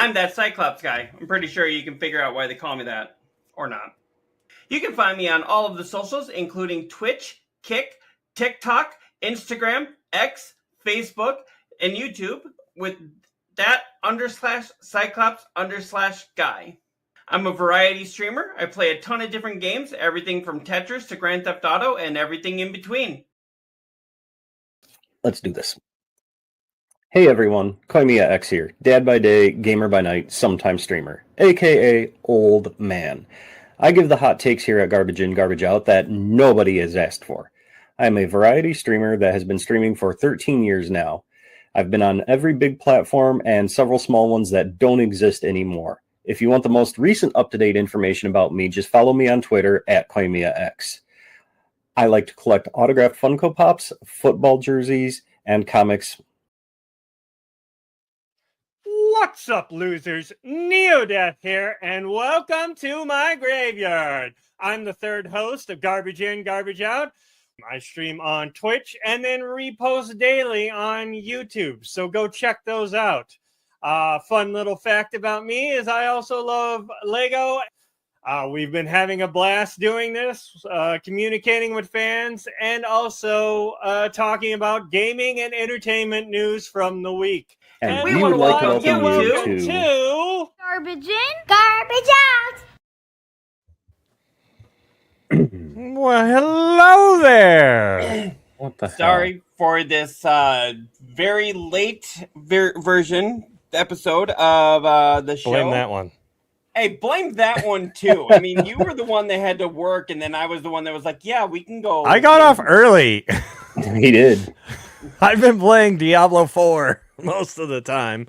I'm that Cyclops guy. I'm pretty sure you can figure out why they call me that. Or not. You can find me on all of the socials, including Twitch, Kick, TikTok, Instagram, X, Facebook, and YouTube with that _Cyclops_guy. I'm a variety streamer. I play a ton of different games, everything from Tetris to Grand Theft Auto and everything in between. Let's do this. Hey everyone, Koimiya X here. Dad by day, gamer by night, sometime streamer, aka old man. I give the hot takes here at Garbage In, Garbage Out that nobody has asked for. I am a variety streamer that has been streaming for 13 years now. I've been on every big platform and several small ones that don't exist anymore. If you want the most recent up-to-date information about me, just follow me on Twitter at Koimiya X. I like to collect autographed Funko Pops, football jerseys, and comics. What's up, losers? Neodeath here, and welcome to my graveyard. I'm the third host of Garbage In, Garbage Out. I stream on Twitch and then repost daily on YouTube, so go check those out. Fun little fact about me is I also love Lego. We've been having a blast doing this, communicating with fans, and also talking about gaming and entertainment news from the week. And we would like to welcome you to Garbage In, Garbage Out. Well, hello there. What the hell? Sorry for this very late version episode of the show. Blame that one. Hey, blame that one too. I mean, you were the one that had to work, and then I was the one that was like, yeah, we can go. I got off early. He did. I've been playing Diablo 4 most of the time,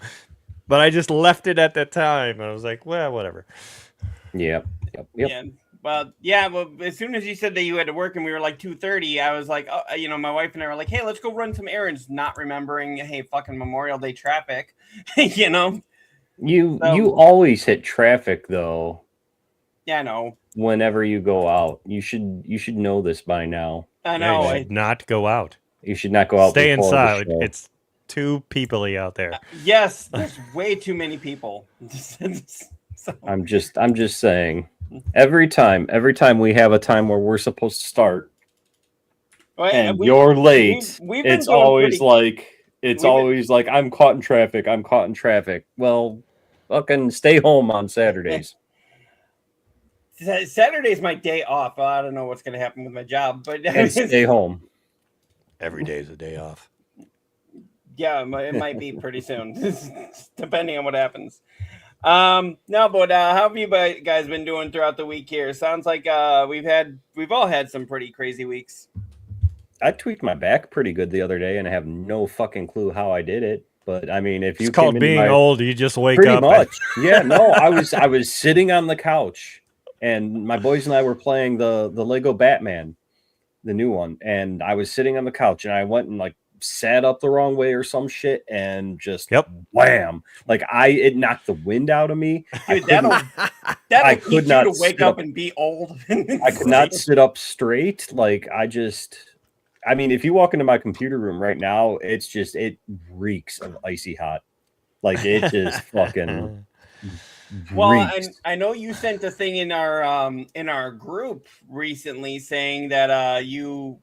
but I just left it at that time. I was like, well, whatever. Yep. Yeah. Well, as soon as you said that you had to work and we were like 2:30, I was like, oh, my wife and I were like, hey, let's go run some errands, not remembering, hey, fucking Memorial Day traffic, You always hit traffic though. Yeah, I know. Whenever you go out, you should know this by now. I know. You should not go out. You should not go out. Stay inside. It's too people-y out there. Yes, there's way too many people. So. I'm just saying. Every time we have a time where we're supposed to start, and you're late, it's always like I'm caught in traffic. Well, fucking stay home on Saturdays. Saturday's my day off. Well, I don't know what's going to happen with my job, but stay home. Every day is a day off. Yeah, it might be pretty soon, depending on what happens. No, but how have you guys been doing throughout the week here? Sounds like we've all had some pretty crazy weeks. I tweaked my back pretty good the other day, and I have no fucking clue how I did it. But I mean, if you it's called being old, you just wake pretty up. Much. Yeah, no, I was sitting on the couch, and my boys and I were playing the Lego Batman, the new one, and I was sitting on the couch, and I went and sat up the wrong way or some shit, and just wham! It knocked the wind out of me. Dude, that'll teach you to wake up and be old. I could not sit up straight. I mean, if you walk into my computer room right now, it reeks of icy hot. It just fucking. Well, I know you sent a thing in our group recently saying that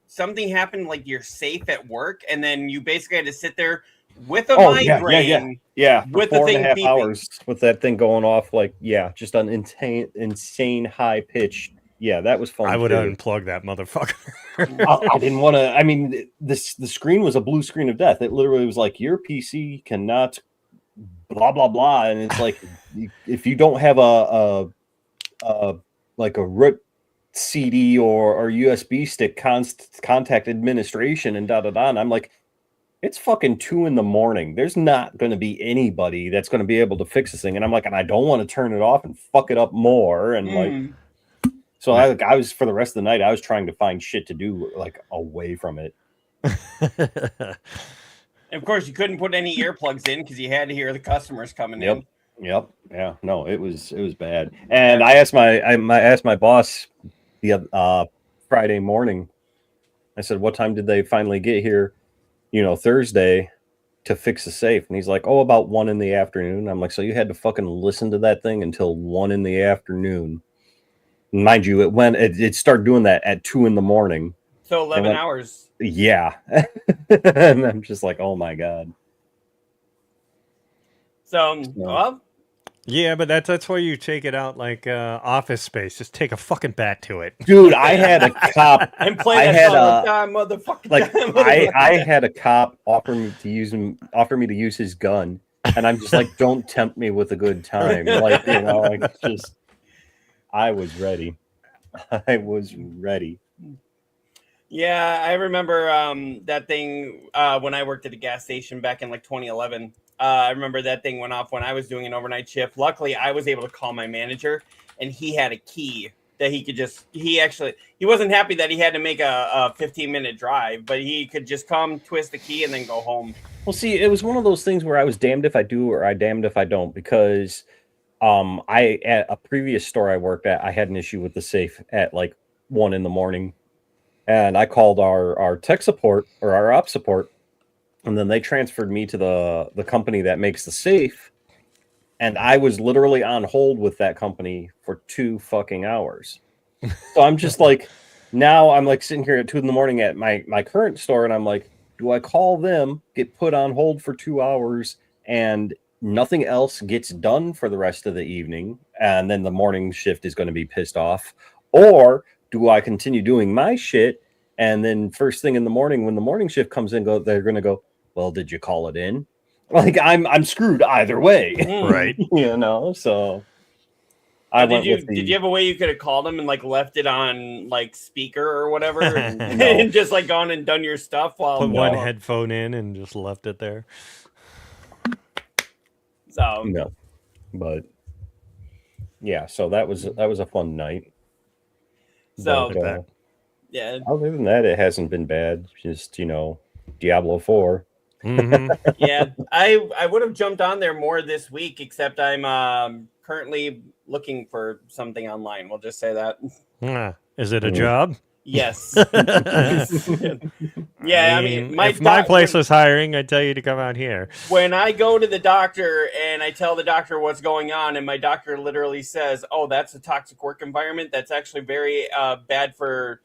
something happened, like you're safe at work, and then you basically had to sit there with a migraine. Yeah, with for 4.5 the thing beeping. hours with that thing going off, just an insane high pitch. Yeah, that was fun. I would unplug that motherfucker. I didn't want to. I mean, the screen was a blue screen of death. It literally was like, your PC cannot blah blah blah, and it's like, if you don't have a root CD or USB stick contact administration and and I'm like, it's fucking 2 a.m. There's not going to be anybody that's going to be able to fix this thing, and I'm like, and I don't want to turn it off and fuck it up more, and so I was, for the rest of the night, I was trying to find shit to do away from it. Of course, you couldn't put any earplugs in because you had to hear the customers coming in. Yep. Yeah. No, it was bad. And I asked my boss the Friday morning. I said, "What time did they finally get here?" Thursday. to fix the safe. And he's like, oh, about 1 in the afternoon. I'm like, so you had to fucking listen to that thing until 1 in the afternoon. Mind you, it started doing that at 2 in the morning. So 11 hours. Yeah. And I'm just like, oh my God. So, well, Yeah, but that's why you take it out like Office Space. Just take a fucking bat to it. Dude, I had a cop. and play I that had song, "Die, motherfucker, like die, motherfucker, I die." had a cop offer me to use his gun, and I'm just like, don't tempt me with a good time. Like, you know, like just I was ready. I was ready. Yeah, I remember that thing when I worked at a gas station back in like 2011. I remember that thing went off when I was doing an overnight shift. Luckily, I was able to call my manager, and he had a key that he could just. He wasn't happy that he had to make a 15-minute drive, but he could just come, twist the key, and then go home. Well, see, it was one of those things where I was damned if I do or I damned if I don't, because I at a previous store I worked at, I had an issue with the safe at like 1 in the morning. And I called our tech support or our ops support, and then they transferred me to the company that makes the safe. And I was literally on hold with that company for 2 fucking hours. So I'm just like, now I'm like sitting here at 2 in the morning at my current store, and I'm like, do I call them, get put on hold for 2 hours, and nothing else gets done for the rest of the evening, and then the morning shift is going to be pissed off? Or do I continue doing my shit, and then first thing in the morning when the morning shift comes in, they're going to go, well, did you call it in? Like, I'm screwed either way. Right. You know, so Did you have a way you could have called him and like left it on like speaker or whatever, and, No. and just like gone and done your stuff while Put one headphone in and just left it there. So No, but yeah, so that was a fun night. So But, yeah, other than that, it hasn't been bad. Just, you know, Diablo 4. Mhm. yeah. I would have jumped on there more this week, except I'm currently looking for something online. We'll just say that. Is it a job? Yes. Yeah, I mean, if my place was hiring, I'd tell you to come out here. When I go to the doctor and I tell the doctor what's going on, and my doctor literally says, "Oh, that's a toxic work environment. That's actually very bad for,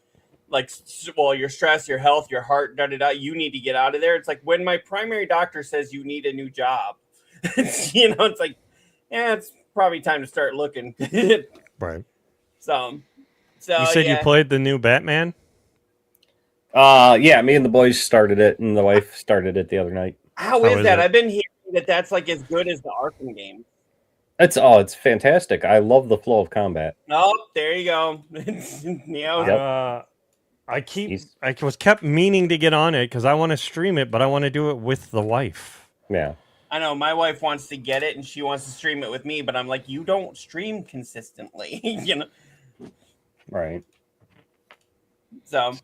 like, well, your stress, your health, your heart, da da da. You need to get out of there." It's like when my primary doctor says you need a new job. You know, it's like, yeah, it's probably time to start looking. Right. So You said you played the new Batman? Yeah, me and the boys started it, and the wife started it the other night. How is that? I've been hearing that that's like as good as the Arkham game. It's fantastic. I love the flow of combat. Oh, there you go. I was kept meaning to get on it because I want to stream it, but I want to do it with the wife. Yeah. I know my wife wants to get it and she wants to stream it with me, but I'm like, you don't stream consistently, you know. Right. So,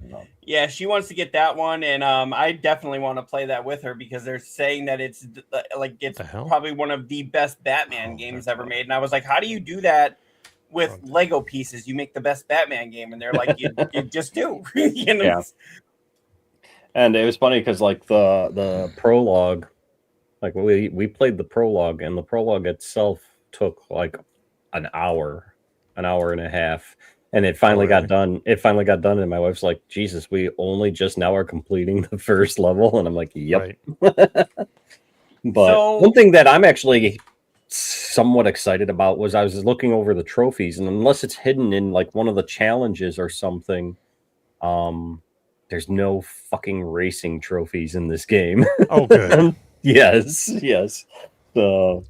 yeah, she wants to get that one, and I definitely want to play that with her because they're saying that it's like it's probably one of the best Batman games ever made. And I was like, how do you do that with Lego pieces? You make the best Batman game, and they're like, you just do. You know? Yeah. And it was funny because like the prologue, like we played the prologue, and the prologue itself took like an hour and a half. And it finally got done. And my wife's like, Jesus, we only just now are completing the first level. And I'm like, yep. Right. But one thing that I'm actually somewhat excited about was I was looking over the trophies, and unless it's hidden in like one of the challenges or something, there's no fucking racing trophies in this game. Oh, good. Yes. So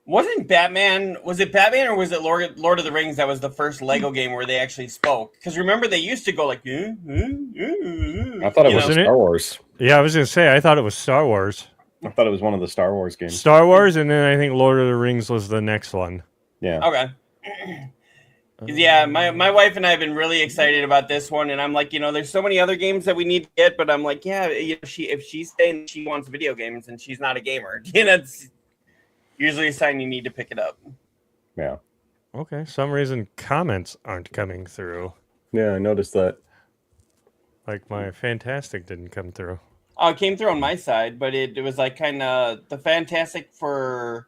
was it Batman or was it Lord of the Rings that was the first Lego game where they actually spoke? Because remember, they used to go like, I thought it was Star Wars. Yeah, I was going to say, I thought it was Star Wars. I thought it was one of the Star Wars games. Star Wars, and then I think Lord of the Rings was the next one. Yeah. Okay. Yeah, my wife and I have been really excited about this one, and I'm like, you know, there's so many other games that we need to get, but I'm like, yeah, you know, if she's saying she wants video games and she's not a gamer, you know, it's usually a sign you need to pick it up. Yeah. Okay. Some reason comments aren't coming through. Yeah, I noticed that. Like my Fantastic didn't come through. Oh, it came through on my side, but it was like kind of the Fantastic for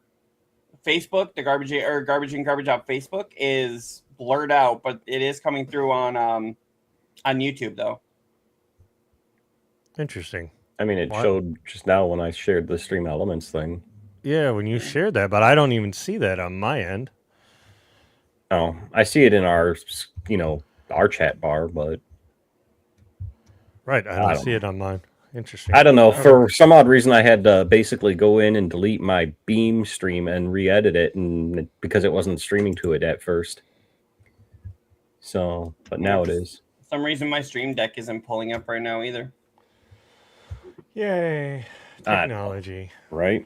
Facebook, the Garbage and Garbage Out Facebook is blurred out, but it is coming through on YouTube though. Interesting. I mean, it What? showed just now when I shared the Stream Elements thing. Yeah, when you shared that, but I don't even see that on my end. Oh, I see it in our, our chat bar, but Right, I I don't don't see it on mine. Interesting. I don't know. Okay. For some odd reason, I had to basically go in and delete my Beam stream and re-edit it, and because it wasn't streaming to it at first. So, but now it is. For some reason, my Stream Deck isn't pulling up right now either. Yay, I- technology. Right.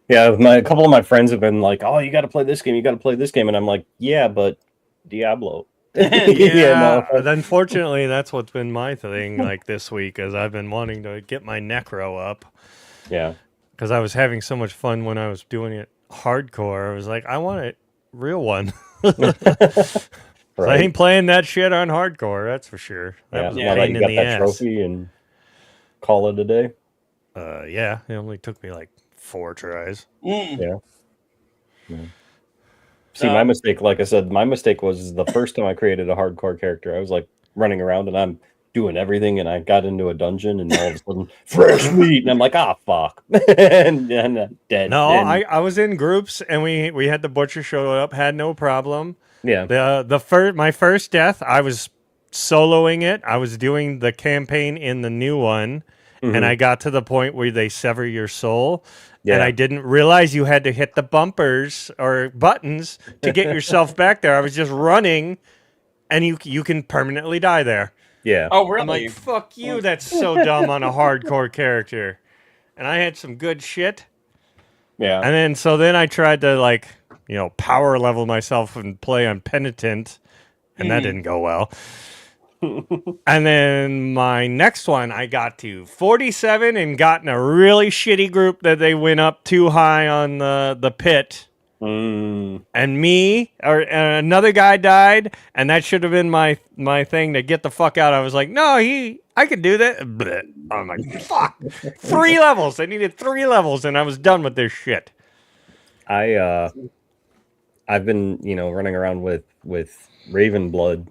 Yeah, a couple of my friends have been like, "Oh, you got to play this game. You got to play this game," and I'm like, "Yeah, but Diablo." Yeah, no. unfortunately, that's what's been my thing like this week, as I've been wanting to get my Necro up Yeah. because I was having so much fun when I was doing it hardcore. I was like, I want a real one. So I ain't playing that shit on hardcore, that's for sure. That was a Now that pain you in got the that ass. trophy and call it a day. Yeah, it only took me like 4 tries. Mm. Yeah. See, my mistake, like I said, my mistake was the first time I created a hardcore character. I was like running around and I'm doing everything, and I got into a dungeon, and all of a sudden, fresh meat, and I'm like, fuck, and dead. No, and, I was in groups, and we had the butcher show up, had no problem. yeah, My first death, I was soloing it. I was doing the campaign in the new one, and I got to the point where they sever your soul. Yeah. And I didn't realize you had to hit the bumpers or buttons to get yourself back there. I was just running, and you can permanently die there. yeah. Oh, really? I'm like, fuck you, that's so dumb on a hardcore character. And I had some good shit. Yeah. And then I tried to power level myself and play on Penitent, and that didn't go well. And then my next one, I got to 47 and got in a really shitty group that they went up too high on the pit. And another guy died, and that should have been my thing to get the fuck out. I was like, no, I can do that. Blech. I'm like, fuck. 3 levels. I needed 3 levels, and I was done with this shit. I've been, running around with Raven Blood,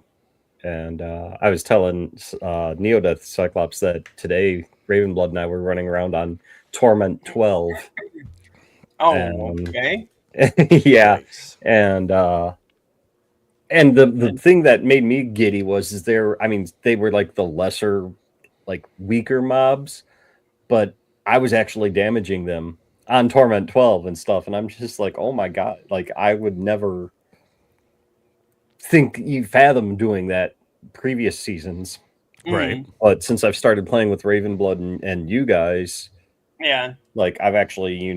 and I was telling Neodeath Cyclops that today Raven Blood and I were running around on Torment 12. Oh, And- okay. Yeah. Nice. And the thing that made me giddy was they were like the lesser, like weaker mobs, but I was actually damaging them on Torment 12 and stuff, and I'm just like, oh my god, like I would never think you fathom doing that previous seasons. Right. But since I've started playing with Ravenblood and you guys, Yeah. like I've actually,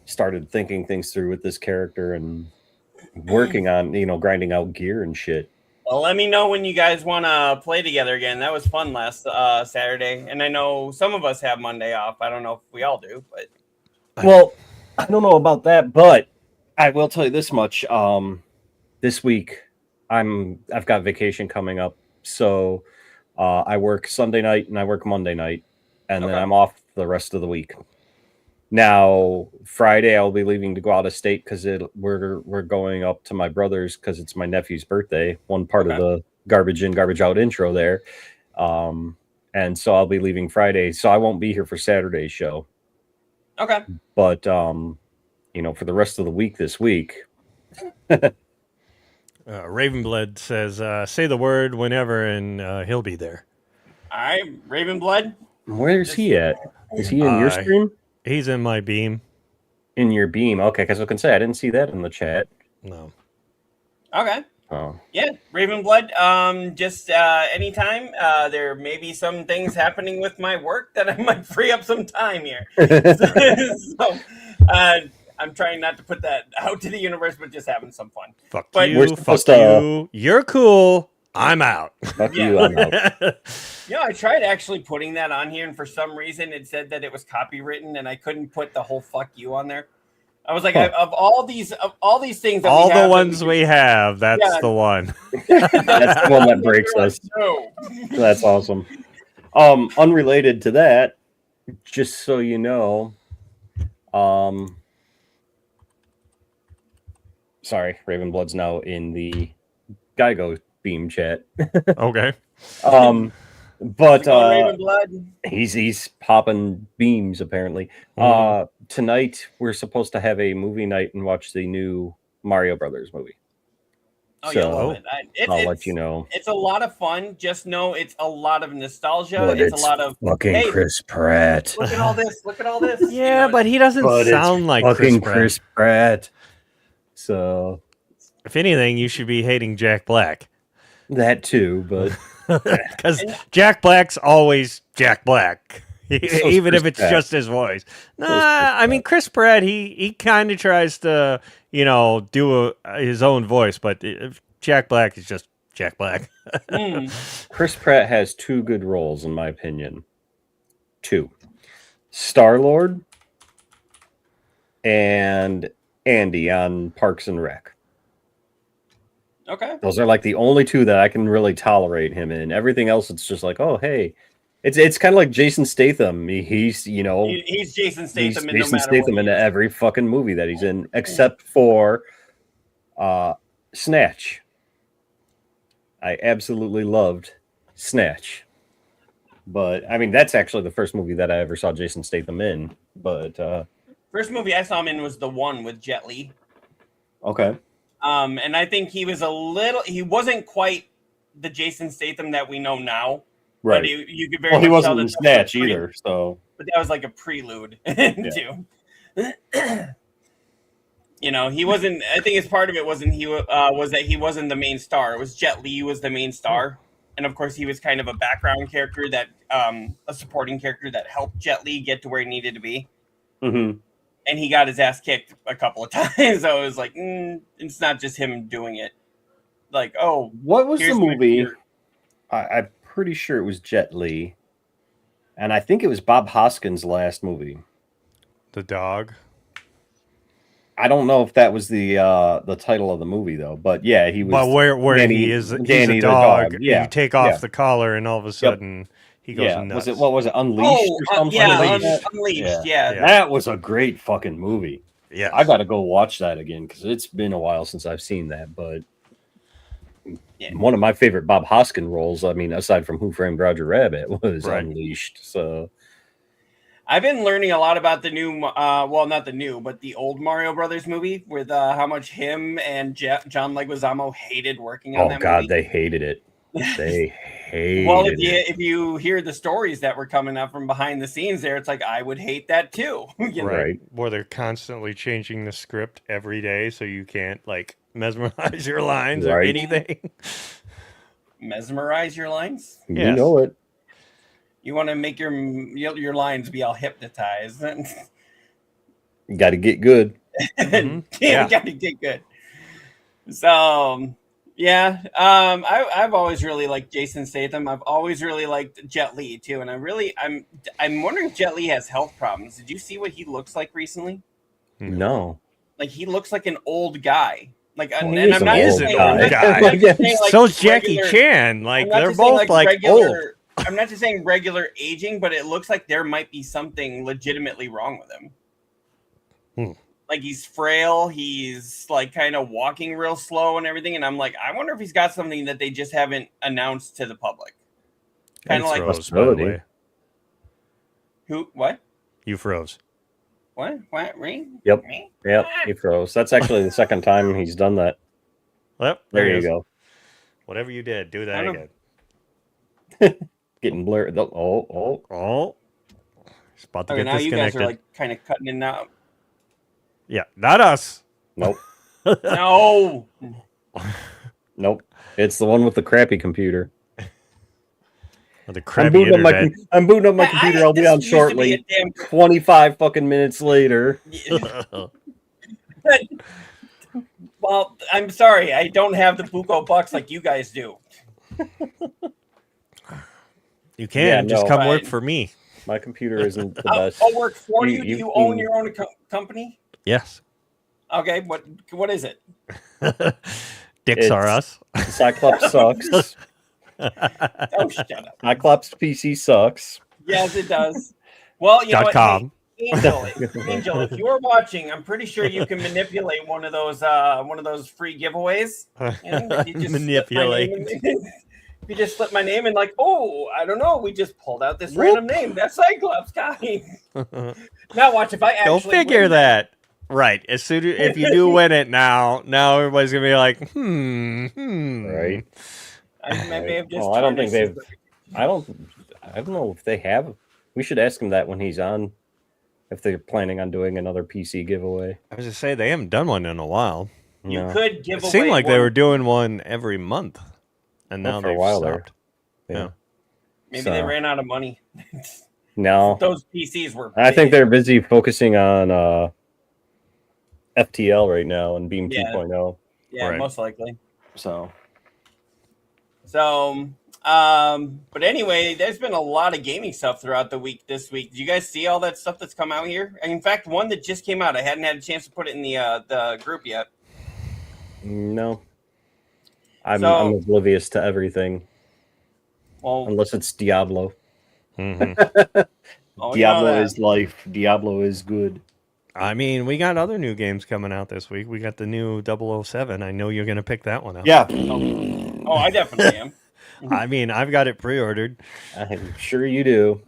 started thinking things through with this character and working on, grinding out gear and shit. Well, let me know when you guys want to play together again. That was fun last Saturday, and I know some of us have Monday off. I don't know if we all do, but Well, I don't know about that, but I will tell you this much. This week I've got vacation coming up, so I work Sunday night and I work Monday night, and then Okay. I'm off the rest of the week. Now Friday I'll be leaving to go out of state because we're going up to my brother's because it's my nephew's birthday. One part of the Garbage In, Garbage Out intro there, and so I'll be leaving Friday, so I won't be here for Saturday's show. okay. But for the rest of the week this week, Ravenblood says, say the word whenever, and he'll be there. All right, Ravenblood. where's he at? Is he in your stream? He's in my beam. In your beam? Okay, because I can say I didn't see that in the chat. No. Okay. Oh, Yeah, Ravenblood. Just anytime. There may be some things happening with my work that I might free up some time here. So, I'm trying not to put that out to the universe, but just having some fun. Fuck But you. we're Fuck supposed to- you. You're cool. I'm out. fuck Yeah. you! I'm out. Yeah, I tried actually putting that on here, and for some reason it said that it was copywritten, and I couldn't put the whole "fuck you" on there. I was like, Huh. of all these things, that All we the have, ones we have, that's Yeah. the one. That's the one that breaks us. No. That's awesome. Unrelated to that, just so you know, sorry, Ravenblood's now in the Geigo beam chat. Okay. But Ravenblood. he's popping beams apparently. Tonight we're supposed to have a movie night and watch the new Mario Brothers movie. Oh, So, you'll love it. I'll let you know. It's a lot of fun. Just know it's a lot of nostalgia. But it's a lot of fucking Chris Pratt. Look at all this. Look at all this. Yeah, but he doesn't sound like fucking Chris Pratt. Pratt. So, if anything, you should be hating Jack Black. That too, but because Jack Black's always Jack Black, even if it's Pratt. just his voice. Nah, I mean Chris Pratt, he kind of tries to do his own voice, but Jack Black is just Jack Black. Chris Pratt has two good roles in my opinion. Two, Star-Lord and Andy on Parks and Rec. Okay. Those are like the only two that I can really tolerate him in. Everything else, it's just like, oh, hey, it's kind of like Jason Statham. He's he's Jason Statham. In every fucking movie that he's in, except for Snatch. I absolutely loved Snatch, but I mean that's actually the first movie that I ever saw Jason Statham in. But first movie I saw him in was the one with Jet Li. Okay. And I think he wasn't quite the Jason Statham that we know now. Right. But you could very much he tell wasn't in that Snatch either, so. But that was like a prelude to. He wasn't. I think as part of it was that he wasn't the main star. It was Jet Li was the main star, and of course he was kind of a background character that a supporting character that helped Jet Li get to where he needed to be. Mm-hmm. And he got his ass kicked a couple of times. So it was like, it's not just him doing it. Like, oh, what was the movie? I'm pretty sure it was Jet Li, and I think it was Bob Hoskins' last movie. The Dog. I don't know if that was the title of the movie though, but yeah, he was. But where Danny, he is, Danny he's a dog. Yeah, you take off the collar, and all of a sudden he goes nuts. What was it? Unleashed or something? Unleashed. Yeah. That was a great fucking movie. Yeah, I got to go watch that again because it's been a while since I've seen that. But one of my favorite Bob Hoskins roles, I mean, aside from Who Framed Roger Rabbit, was Unleashed. So I've been learning a lot about the new, not the new, but the old Mario Brothers movie with how much him and John Leguizamo hated working on that movie. Oh God, they hated it. They hated if you hear the stories that were coming up from behind the scenes there, it's like, I would hate that too. Right. Where they're constantly changing the script every day so you can't like mesmerize your lines or anything. Mesmerize your lines? Yes. You know it. You want to make your lines be all hypnotized. You got to get good. You got to get good. So, yeah. I've always really liked Jason Statham. I've always really liked Jet Li too. And I'm wondering if Jet Li has health problems. Did you see what he looks like recently? No. Like he looks like an old guy. Like, well, and I'm not saying so's Jackie Chan. Like they're both like regular, old. I'm not just saying regular aging, but it looks like there might be something legitimately wrong with him. Like he's frail, he's like kind of walking real slow and everything, and I'm like, I wonder if he's got something that they just haven't announced to the public. Kind of like possibility. Who? What? You froze. What? Ring? Yep. Yep. He froze. That's actually the second time he's done that. Yep. There you go. Whatever you did, do that again. Getting blurred. Oh. He's about to get now disconnected. You guys are like kind of cutting in out. Yeah, not us. Nope. No. Nope. It's the one with the crappy computer. The crappy internet. I'm booting up my computer. I'll be on shortly. 25 fucking minutes later. Well, I'm sorry. I don't have the Buco bucks like you guys do. You can just come work for me. My computer isn't the best. I'll work for you. Do you own your own company? Yes. Okay. What is it? Dicks are us. Cyclops sucks. Oh, shut up. Cyclops PC sucks. Yes, it does. Well, you know what? .com. Hey, Angel, if you're watching, I'm pretty sure you can manipulate one of those free giveaways. And you just slip my name in- you just slip my name and like, oh, I don't know, we just pulled out this random name. That's Cyclops guy. Now watch if I actually Go figure win that. Right. As soon as if you do win it now everybody's gonna be like, Right. I may have just Well, I don't think tarnished they've. his- I don't know if they have. We should ask them that when he's on. If they're planning on doing another PC giveaway. I was just say they haven't done one in a while. You No. could give It away seemed like they one- were doing one every month, and Well, now for a they've while there. stopped. Yeah. Maybe So- they ran out of money. No. Those PCs were I think big. they're busy focusing on FTL right now and Beam Yeah. 2.0. Yeah, Right. most likely. So So, but anyway, there's been a lot of gaming stuff throughout the week this week. Did you guys see all that stuff that's come out here? In fact, one that just came out, I hadn't had a chance to put it in the group yet. no. I'm So- oblivious to everything Well, unless it's Diablo. Mhm. oh, you know Diablo that. is life. Diablo is good. I mean, we got other new games coming out this week. We got the new 007. I know you're gonna pick that one up. Yeah, Oh, I definitely am. I mean, I've got it pre-ordered. I'm sure you do.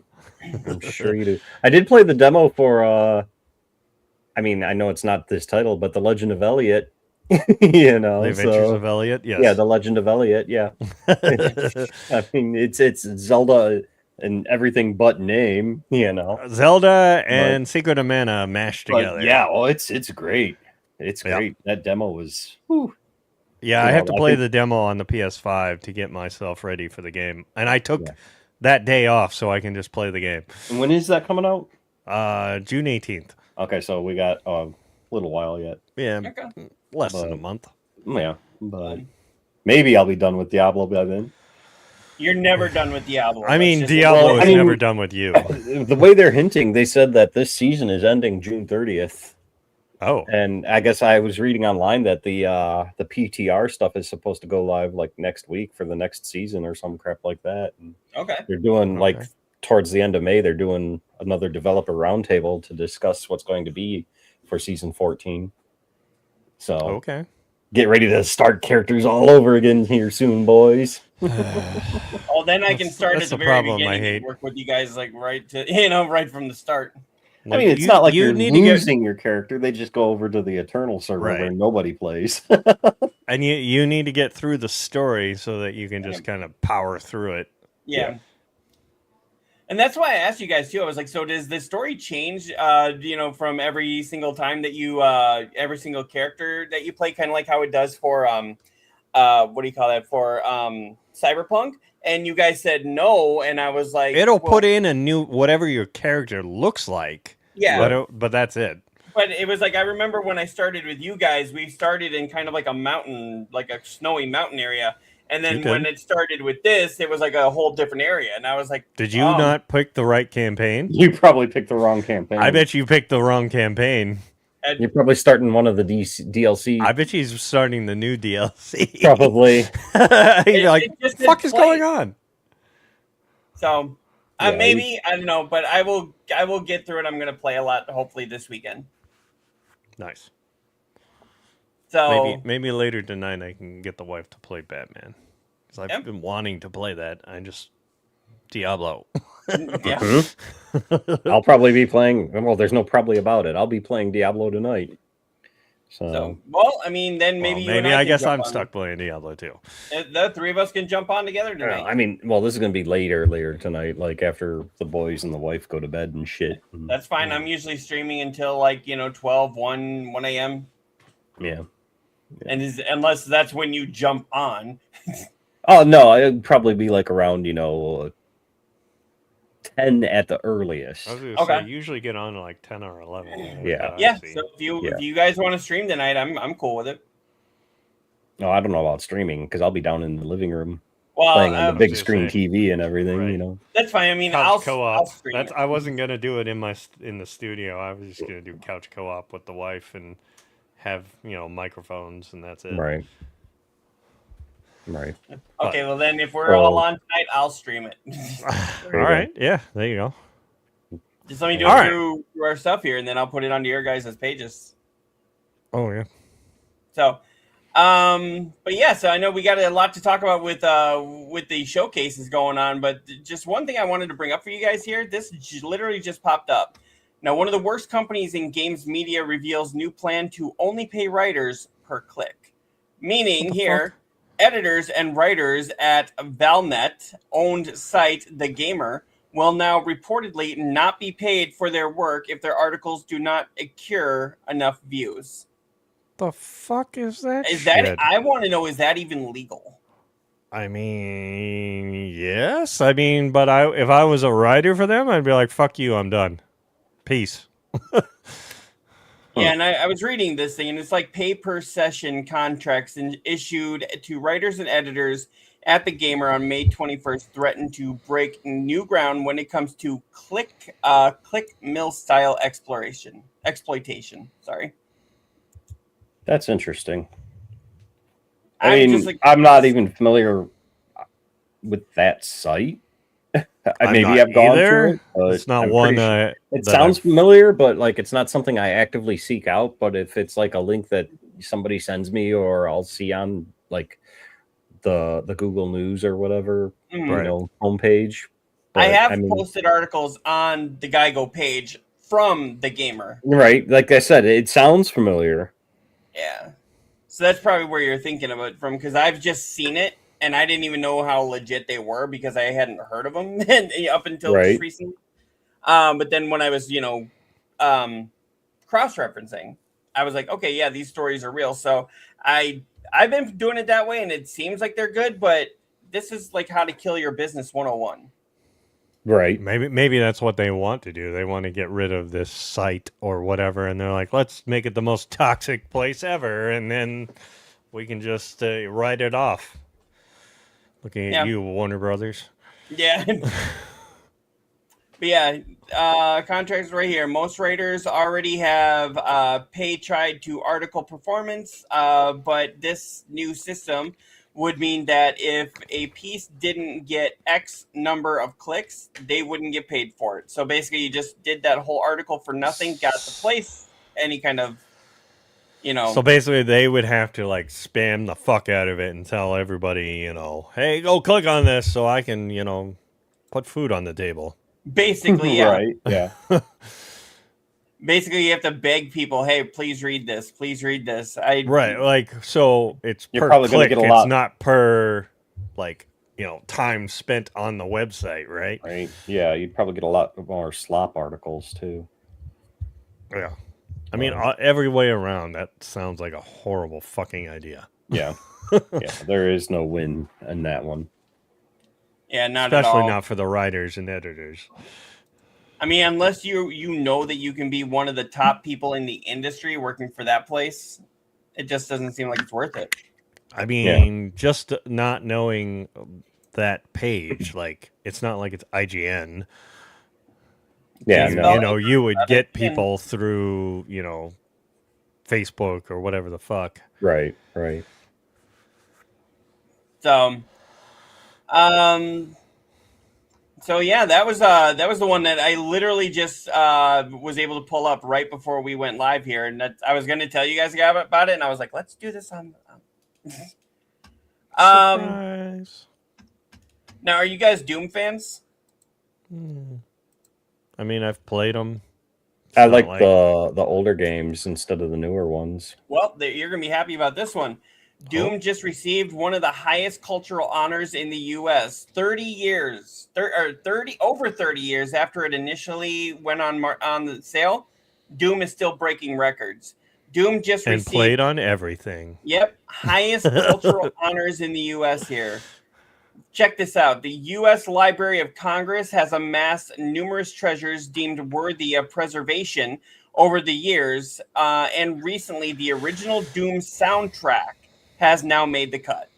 I'm sure you do. I did play the demo for. I mean, I know it's not this title, but The Legend of Elliot. You know, The Adventures so of Elliot. Yes. yeah, The Legend of Elliot. Yeah, I mean, it's Zelda and everything but name. You know, Zelda and Secret of Mana mashed but together. yeah, oh, it's great. It's Yeah. great. That demo was. Whew. Yeah, You I know, have to I play think- the demo on the PS5 to get myself ready for the game. And I took Yeah. that day off so I can just play the game. And when is that coming out? June 18th. Okay, so we got a little while yet. Yeah, Okay. less than a But- month. Yeah, but maybe I'll be done with Diablo by then. You're never done with Diablo. I mean, That's just- Diablo Well, is I mean- never done with you. The way they're hinting, they said that this season is ending June 30th. Oh, And I guess I was reading online that the PTR stuff is supposed to go live like next week for the next season or some crap like that. And Okay. they're doing like Okay. towards the end of May, they're doing another developer roundtable to discuss what's going to be for season 14. So okay. get ready to start characters all over again here soon, boys. Oh, then I can That's- start at that's the the very problem I beginning hate. and work with you guys like right from the start. I mean, it's not like you you're need to get losing your character. They just go over to the Eternal server Right. where nobody plays. and you need to get through the story so that you can just kind of power through it. Yeah. And that's why I asked you guys too. I was like, so does the story change from every single time that you every single character that you play, kind of like how it does for what do you call that, for Cyberpunk? And you guys said no, and I was like, It'll well, put in a new whatever your character looks like. yeah. But that's it. But it was like, I remember when I started with you guys, we started in kind of like a mountain, like a snowy mountain area. And then You did. when it started with this, it was like a whole different area. And I was like, Did you Oh. not pick the right campaign? You probably picked the wrong campaign. I bet you picked the wrong campaign. You're probably starting one of the DLC. I bet she's starting the new DLC. Probably. You're like, it just what the fuck is didn't play. going on? So Yeah, maybe, I don't know, but I will get through it. I'm going to play a lot, hopefully this weekend. Nice. So Maybe later tonight I can get the wife to play Batman. Because I've Yep. been wanting to play that. Diablo. yeah. I'll probably be playing. Well, there's no probably about it. I'll be playing Diablo tonight. So, well, I mean, then maybe Well, you and maybe I can guess jump I'm on. stuck playing Diablo too. The three of us can jump on together tonight. I mean, well, this is going to be later tonight, like after the boys and the wife go to bed and shit. That's fine. I'm usually streaming until like 12, 1 a.m. Yeah. And unless that's when you jump on. Oh no, it'd probably be like around 10 at the earliest. I was gonna Okay. say, usually get on at like 10 or 11. Yeah. Yeah. See. So Yeah. if you guys want to stream tonight, I'm cool with it. No, I don't know about streaming because I'll be down in the living room Well, playing on the big gonna screen say, TV and everything. right. that's fine. I mean, Couch I'll co-op. stream. That's it. I wasn't gonna do it in the studio. I was just gonna do couch co-op with the wife and have microphones and that's it. Right. Right. Okay, well then, if we're all on tonight, I'll stream it. All right. Yeah, there you go. Just let me do All it right. through our stuff here, and then I'll put it onto your guys' pages. Oh, yeah. So, but yeah, so I know we got a lot to talk about with the showcases going on, but just one thing I wanted to bring up for you guys here. This literally just popped up. Now, one of the worst companies in games media reveals new plan to only pay writers per click. Meaning here, editors and writers at Valnet-owned site The Gamer will now reportedly not be paid for their work if their articles do not accrue enough views. The fuck is that Is shit? that? I want to know, is that even legal? I mean, yes. I mean, but if I was a writer for them, I'd be like, fuck you, I'm done. Peace. Yeah, and I was reading this thing, and it's like pay per session contracts issued to writers and editors at The Gamer on May 21st threaten to break new ground when it comes to click mill style exploitation. Sorry. That's interesting. I mean, just like, I'm not even familiar with that site. Maybe I've gone through it, but it's not I'm one. pretty sure it sounds familiar, but like it's not something I actively seek out. But if it's like a link that somebody sends me, or I'll see on like the Google News or whatever, you know, homepage. But, I have posted articles on the Geigo page from The Gamer. Right, like I said, it sounds familiar. Yeah, so that's probably where you're thinking of it from, because I've just seen it. And I didn't even know how legit they were because I hadn't heard of them up until just recently. But then when I was, cross-referencing, I was like, okay, yeah, these stories are real. So I've been doing it that way, and it seems like they're good. But this is like how to kill your business 101. Right. Maybe that's what they want to do. They want to get rid of this site or whatever, and they're like, let's make it the most toxic place ever, and then we can just write it off. Looking at you, Warner Brothers. Yeah. But yeah, contracts right here. Most writers already have pay tied to article performance, but this new system would mean that if a piece didn't get X number of clicks, they wouldn't get paid for it. So basically, you just did that whole article for nothing, got the place, any kind of, So basically, they would have to like spam the fuck out of it and tell everybody, hey, go click on this so I can, put food on the table. Basically, yeah. Right, yeah. Basically, you have to beg people, hey, please read this. Please read this. Right, like, so it's You're per probably click. Gonna get a lot. It's not per, like, time spent on the website, right? Right, yeah. You'd probably get a lot more slop articles, too. Yeah. I mean, every way around, that sounds like a horrible fucking idea. Yeah. Yeah, there is no win in that one. Yeah, not at all. Especially not for the writers and editors. I mean, unless you know that you can be one of the top people in the industry working for that place, it just doesn't seem like it's worth it. I mean, just not knowing that page, like, it's not like it's IGN. Yeah, no. You would get people through, Facebook or whatever the fuck. Right, right. So, so yeah, that was the one that I literally just was able to pull up right before we went live here, and I was going to tell you guys about it, and I was like, let's do this on. Surprise. Now, are you guys Doom fans? I mean, I've played them. I like the older games instead of the newer ones. Well, you're going to be happy about this one. Doom just received one of the highest cultural honors in the U.S. 30 years after it initially went on the sale. Doom is still breaking records. Doom just received played on everything. Yep, highest cultural honors in the U.S. here. Check this out. The U.S. Library of Congress has amassed numerous treasures deemed worthy of preservation over the years, and recently the original Doom soundtrack has now made the cut.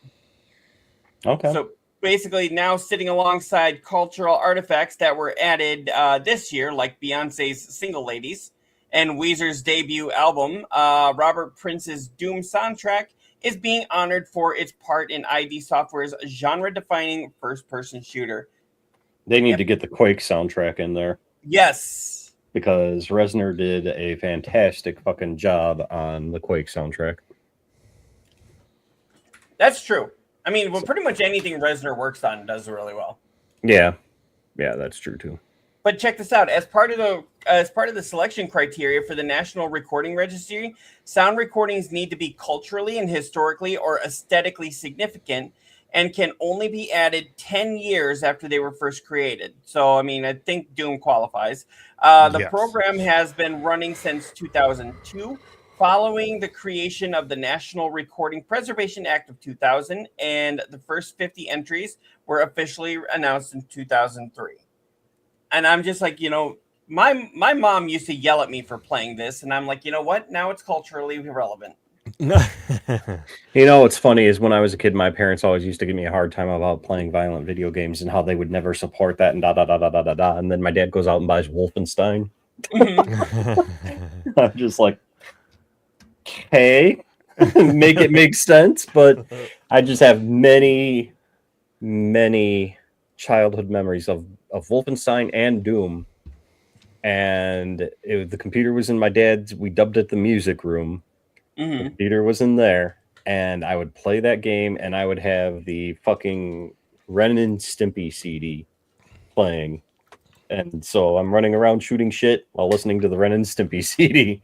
Okay. So basically now sitting alongside cultural artifacts that were added this year, like Beyonce's Single Ladies and Weezer's debut album, Robert Prince's Doom soundtrack, is being honored for its part in ID Software's genre-defining first-person shooter. They need to get the Quake soundtrack in there Yes. because Reznor did a fantastic fucking job on the Quake soundtrack. That's true. I mean, well, pretty much anything Reznor works on does really well. Yeah, that's true too. But check this out: as part of the selection criteria for the National Recording Registry, sound recordings need to be culturally and historically or aesthetically significant, and can only be added 10 years after they were first created. So, I mean, I think Doom qualifies. The Yes. program has been running since 2002, following the creation of the National Recording Preservation Act of 2000, and the first 50 entries were officially announced in 2003. And I'm just like, my mom used to yell at me for playing this, and I'm like, you know what? Now it's culturally irrelevant. What's funny is when I was a kid, my parents always used to give me a hard time about playing violent video games and how they would never support that and da da da da da da da. And then my dad goes out and buys Wolfenstein. I'm just like, okay, make it make sense. But I just have many childhood memories of Wolfenstein and Doom. And the computer was in my dad's. We dubbed it the music room. Mm-hmm. The computer was in there, and I would play that game, and I would have the fucking Ren and Stimpy CD playing. And so I'm running around shooting shit while listening to the Ren and Stimpy CD.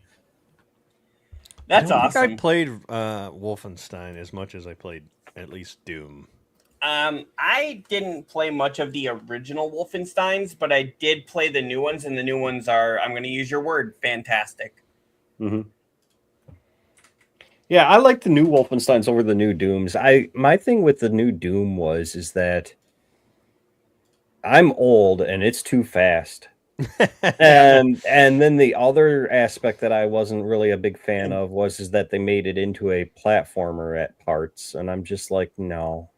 That's I don't awesome. think I played Wolfenstein as much as I played at least Doom. I didn't play much of the original Wolfensteins, but I did play the new ones, and the new ones are, I'm going to use your word, fantastic. Mm-hmm. Yeah, I like the new Wolfensteins over the new Dooms. My thing with the new Doom is that I'm old and it's too fast. and then the other aspect that I wasn't really a big fan of is that they made it into a platformer at parts, and I'm just like, no.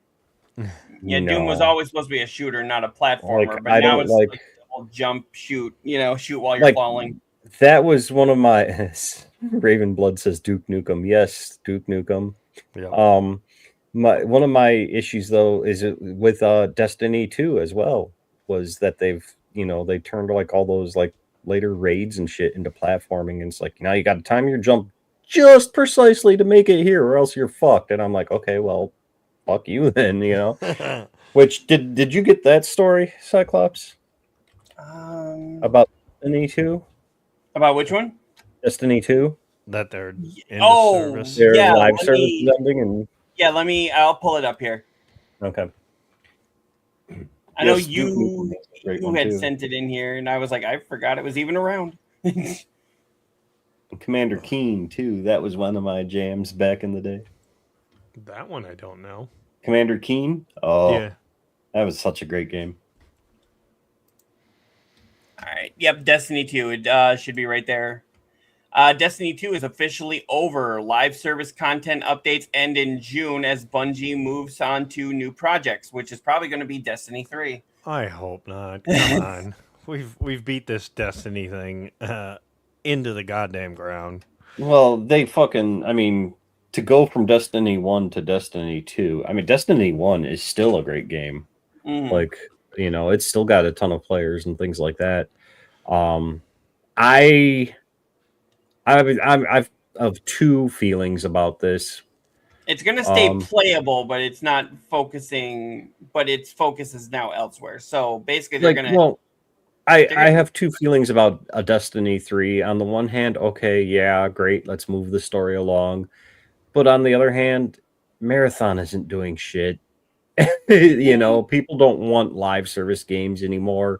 Yeah, no. Doom was always supposed to be a shooter, not a platformer. Like, but I now don't it's like- like the whole jump, shoot, shoot while you're falling. That was one of my Ravenblood says Duke Nukem. Yes, Duke Nukem. Yeah. One of my issues though is with Destiny 2 as well, was that they turned like all those like later raids and shit into platforming, and it's like now you got to time your jump just precisely to make it here or else you're fucked. And I'm like, okay, well, fuck you then, Which did you get that story, Cyclops? About Destiny 2? About which one? Destiny 2? That they're into service. Their Yeah, live let service me- is ending, and Yeah, I'll pull it up here. okay. I know Yes, Duke Nukem is a great you one, had too. sent it in here, and I was like, I forgot it was even around. Commander Keen too. That was one of my jams back in the day. That one I don't know. Commander Keen. Oh, Yeah. that was such a great game. All right. Yep, Destiny 2. It should be right there. Destiny 2 is officially over. Live service content updates end in June as Bungie moves on to new projects, which is probably going to be Destiny 3. I hope not. Come on. We've beat this Destiny thing into the goddamn ground. Well, to go from Destiny 1 to Destiny 2. I mean, Destiny 1 is still a great game. Mhm. Like, it's still got a ton of players and things like that. I've of two feelings about this. It's going to stay playable, but it's not focusing, but its focus is now elsewhere. So basically, they're going to. I have two feelings about a Destiny 3. On the one hand, okay, yeah, great, let's move the story along. But on the other hand, Marathon isn't doing shit. People don't want live service games anymore.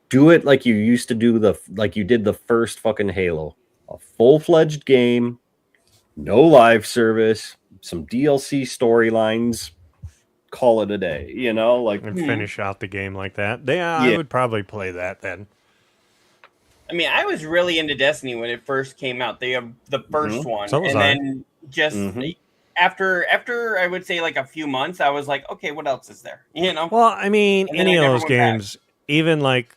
Do it like you used to do like you did the first fucking Halo. A full-fledged game, no live service, some DLC storylines, call it a day, And finish out the game like that. I would probably play that then. I mean, I was really into Destiny when it first came out. They have the first one, So was and I. then just after I would say like a few months, I was like, okay, what else is there? Well, I mean, And then any I of never those went back. games, even like,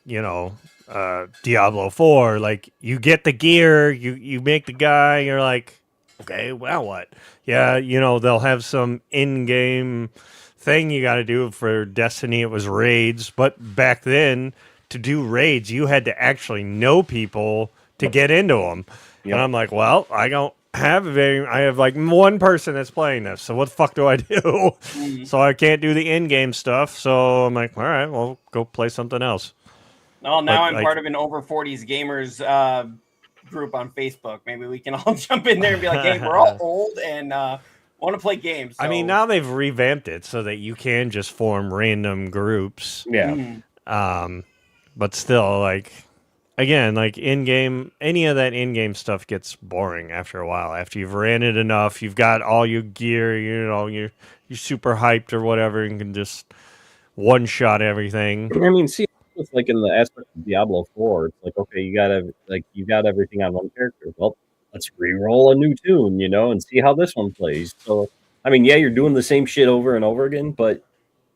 Diablo 4, like you get the gear, you make the guy, you're like, Okay, well, what? Yeah, you know, they'll have some in-game thing you got to do for Destiny. It was raids, but back then, to do raids, you had to actually know people to get into them. Yep. And I'm like, well, I don't have I have like one person that's playing this, so what the fuck do I do? So I can't do the in-game stuff. So I'm like, all right, well, go play something else. Well, now But, I'm like- part of an over 40s gamers group on Facebook. Maybe we can all jump in there and be like, hey, we're all old and want to play games. I mean, so- now they've revamped it so that you can just form random groups. Yeah. Mhm. But still, like, again, like in-game, any of that in-game stuff gets boring after a while. After you've ran it enough, you've got all your gear, you know, you're super hyped or whatever, and can just one-shot everything. I mean, see, it's like in the aspect of Diablo 4, it's like, okay, you got everything on one character. Well, let's re-roll a new tune, you know, and see how this one plays. So, I mean, yeah, you're doing the same shit over and over again, but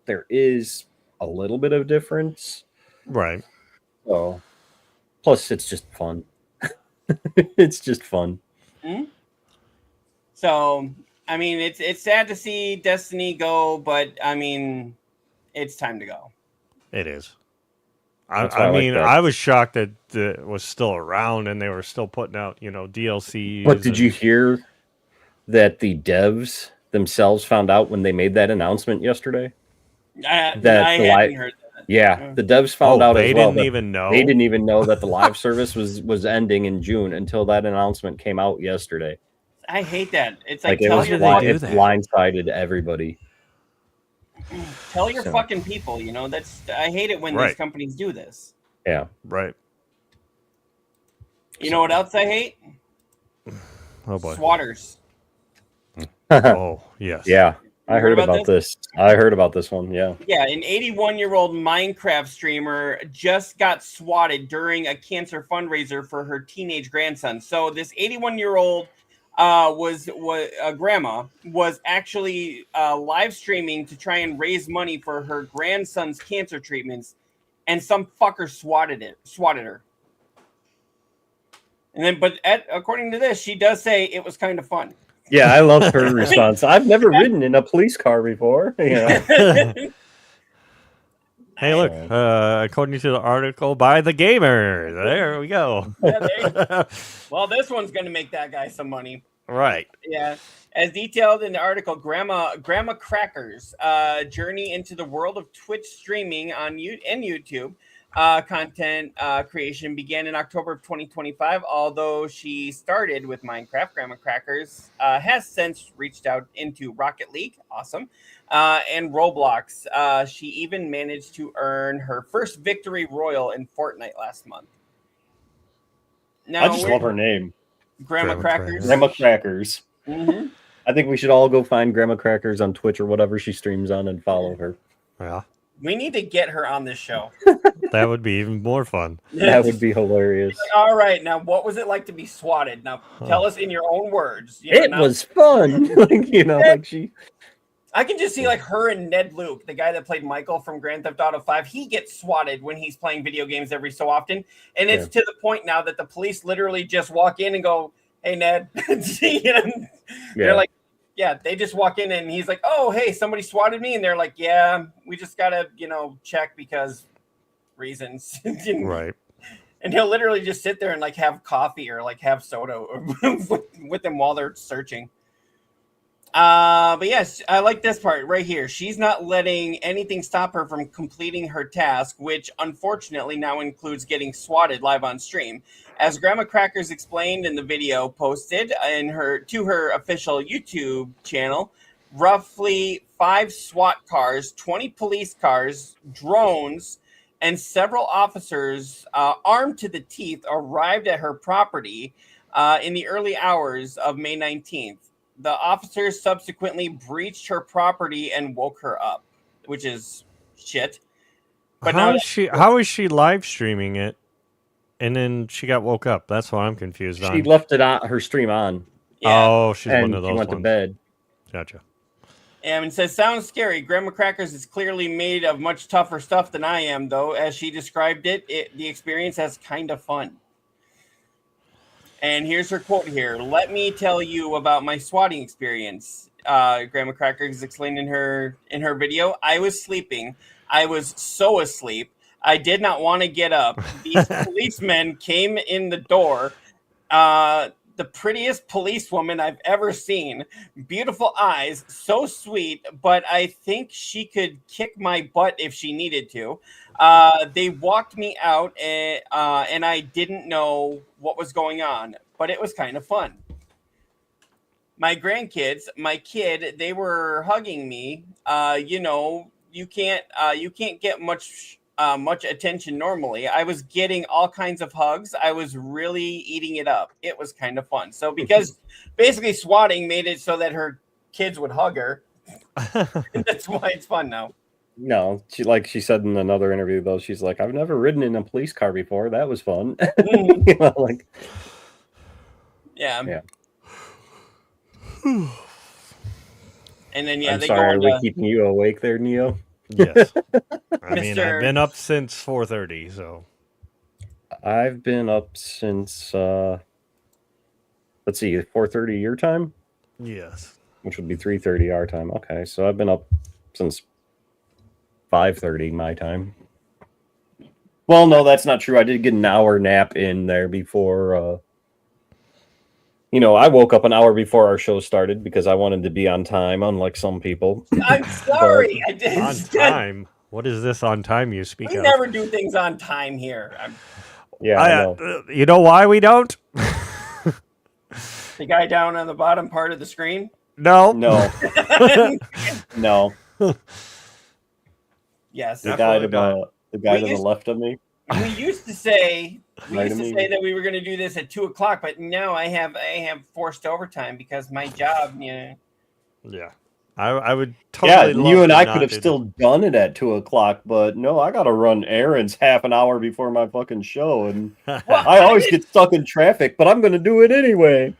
there is a little bit of difference. Right. So, plus, it's just fun. It's just fun. So, I mean, it's sad to see Destiny go, but I mean, it's time to go. It is. That's why I I like mean, that. I was shocked that it was still around and they were still putting out, you know, DLCs. But did you hear that the devs themselves found out when they made that announcement yesterday? I the hadn't light- heard that. Yeah, the devs found out they as well. didn't that even know. They didn't even know that the live service was ending in June until that announcement came out yesterday. I hate that. It's like, Like it tell was your, they do it that? blindsided everybody. tell your So. fucking people, you know, I hate it when Right. these companies do this. Yeah. Right. You know what else I hate? Oh boy. Swatters. Oh yes. Yeah. I You heard about this. I heard about this one. Yeah. Yeah, an 81-year-old Minecraft streamer just got swatted during a cancer fundraiser for her teenage grandson. So this 81-year-old was grandma was actually live streaming to try and raise money for her grandson's cancer treatments, and some fucker swatted her. And then, but according to this, she does say it was kind of fun. Yeah, I love her response. I've never ridden in a police car before. You know? Hey, look. According to the article by the Gamer, there we go. Yeah, well, this one's going to make that guy some money. Right. Yeah. As detailed in the article, Grandma Crackers journey into the world of Twitch streaming on YouTube content creation began in October of 2025. Although she started with Minecraft, Grandma Crackers has since reached out into Rocket League, awesome, and Roblox. She even managed to earn her first victory royal in Fortnite last month. Now, I just love her name, Grandma Grandma Crackers. Crackers. Grandma Crackers. Mhm. I think we should all go find Grandma Crackers on Twitch or whatever she streams on and follow her. Yeah. We need to get her on this show. That would be even more fun. That would be hilarious. All right, now what was it like to be swatted? Now tell us in your own words. You know, It now- was fun. Like she. I can just see like her and Ned Luke, the guy that played Michael from Grand Theft Auto 5. He gets swatted when he's playing video games every so often, and it's to the point now that the police literally just walk in and go, "Hey, Ned," You know, they're like, "Yeah." They just walk in and he's like, "Oh, hey, somebody swatted me," and they're like, "Yeah, we just gotta, check because reasons." Right. And he'll literally just sit there and like have coffee or like have soda with them while they're searching. But yes, I like this part right here. She's not letting anything stop her from completing her task, which unfortunately now includes getting swatted live on stream. As Grandma Crackers explained in the video posted to her official YouTube channel, roughly 5 SWAT cars, 20 police cars, drones, and several officers armed to the teeth arrived at her property in the early hours of May 19th. The officers subsequently breached her property and woke her up, which is shit. But how now is she live streaming it and then she got woke up? That's what I'm confused on. She left it on her stream on, yeah. Oh, she's and one of she those went to ones. bed. Gotcha. And it says, sounds scary. Grandma Crackers is clearly made of much tougher stuff than I am, though. As she described it, the experience as kind of fun. And here's her quote here. Let me tell you about my swatting experience. Grandma Cracker is explaining in her video. I was sleeping. I was so asleep. I did not want to get up. These policemen came in the door. The prettiest policewoman I've ever seen. Beautiful eyes, so sweet, but I think she could kick my butt if she needed to. They walked me out, and I didn't know what was going on, but it was kind of fun. My grandkids, my kid, they were hugging me. You can't get much attention normally. I was getting all kinds of hugs. I was really eating it up. It was kind of fun. So because basically swatting made it so that her kids would hug her. That's why it's fun now. No, she said in another interview though, she's like, I've never ridden in a police car before. That was fun. Yeah. And then I'm they sorry, go are we keeping you awake there, Neo? Yes. I mean, Mr. I've been up since 4:30, so I've been up since let's see, 4:30 your time, yes. which would be 3:30 our time. Okay, so I've been up since 5:30 my time. Well, no, that's not true. I did get an hour nap in there before. I woke up an hour before our show started because I wanted to be on time, unlike some people. I'm sorry. I did. On time. What is this on time you speak We of? never do things on time here. Yeah, I know. You know why we don't? The guy down on the bottom part of the screen. No. No, no. Yes. The guy to Definitely the left of me. We used to say Right to me. that we were going to do this at 2:00, but now I have forced overtime because my job. Yeah. I would Yeah, totally love you and to I not could have do still done it at 2:00, but no, I gotta run errands half an hour before my fucking show, and that. I always get stuck in traffic, but I'm gonna do it anyway.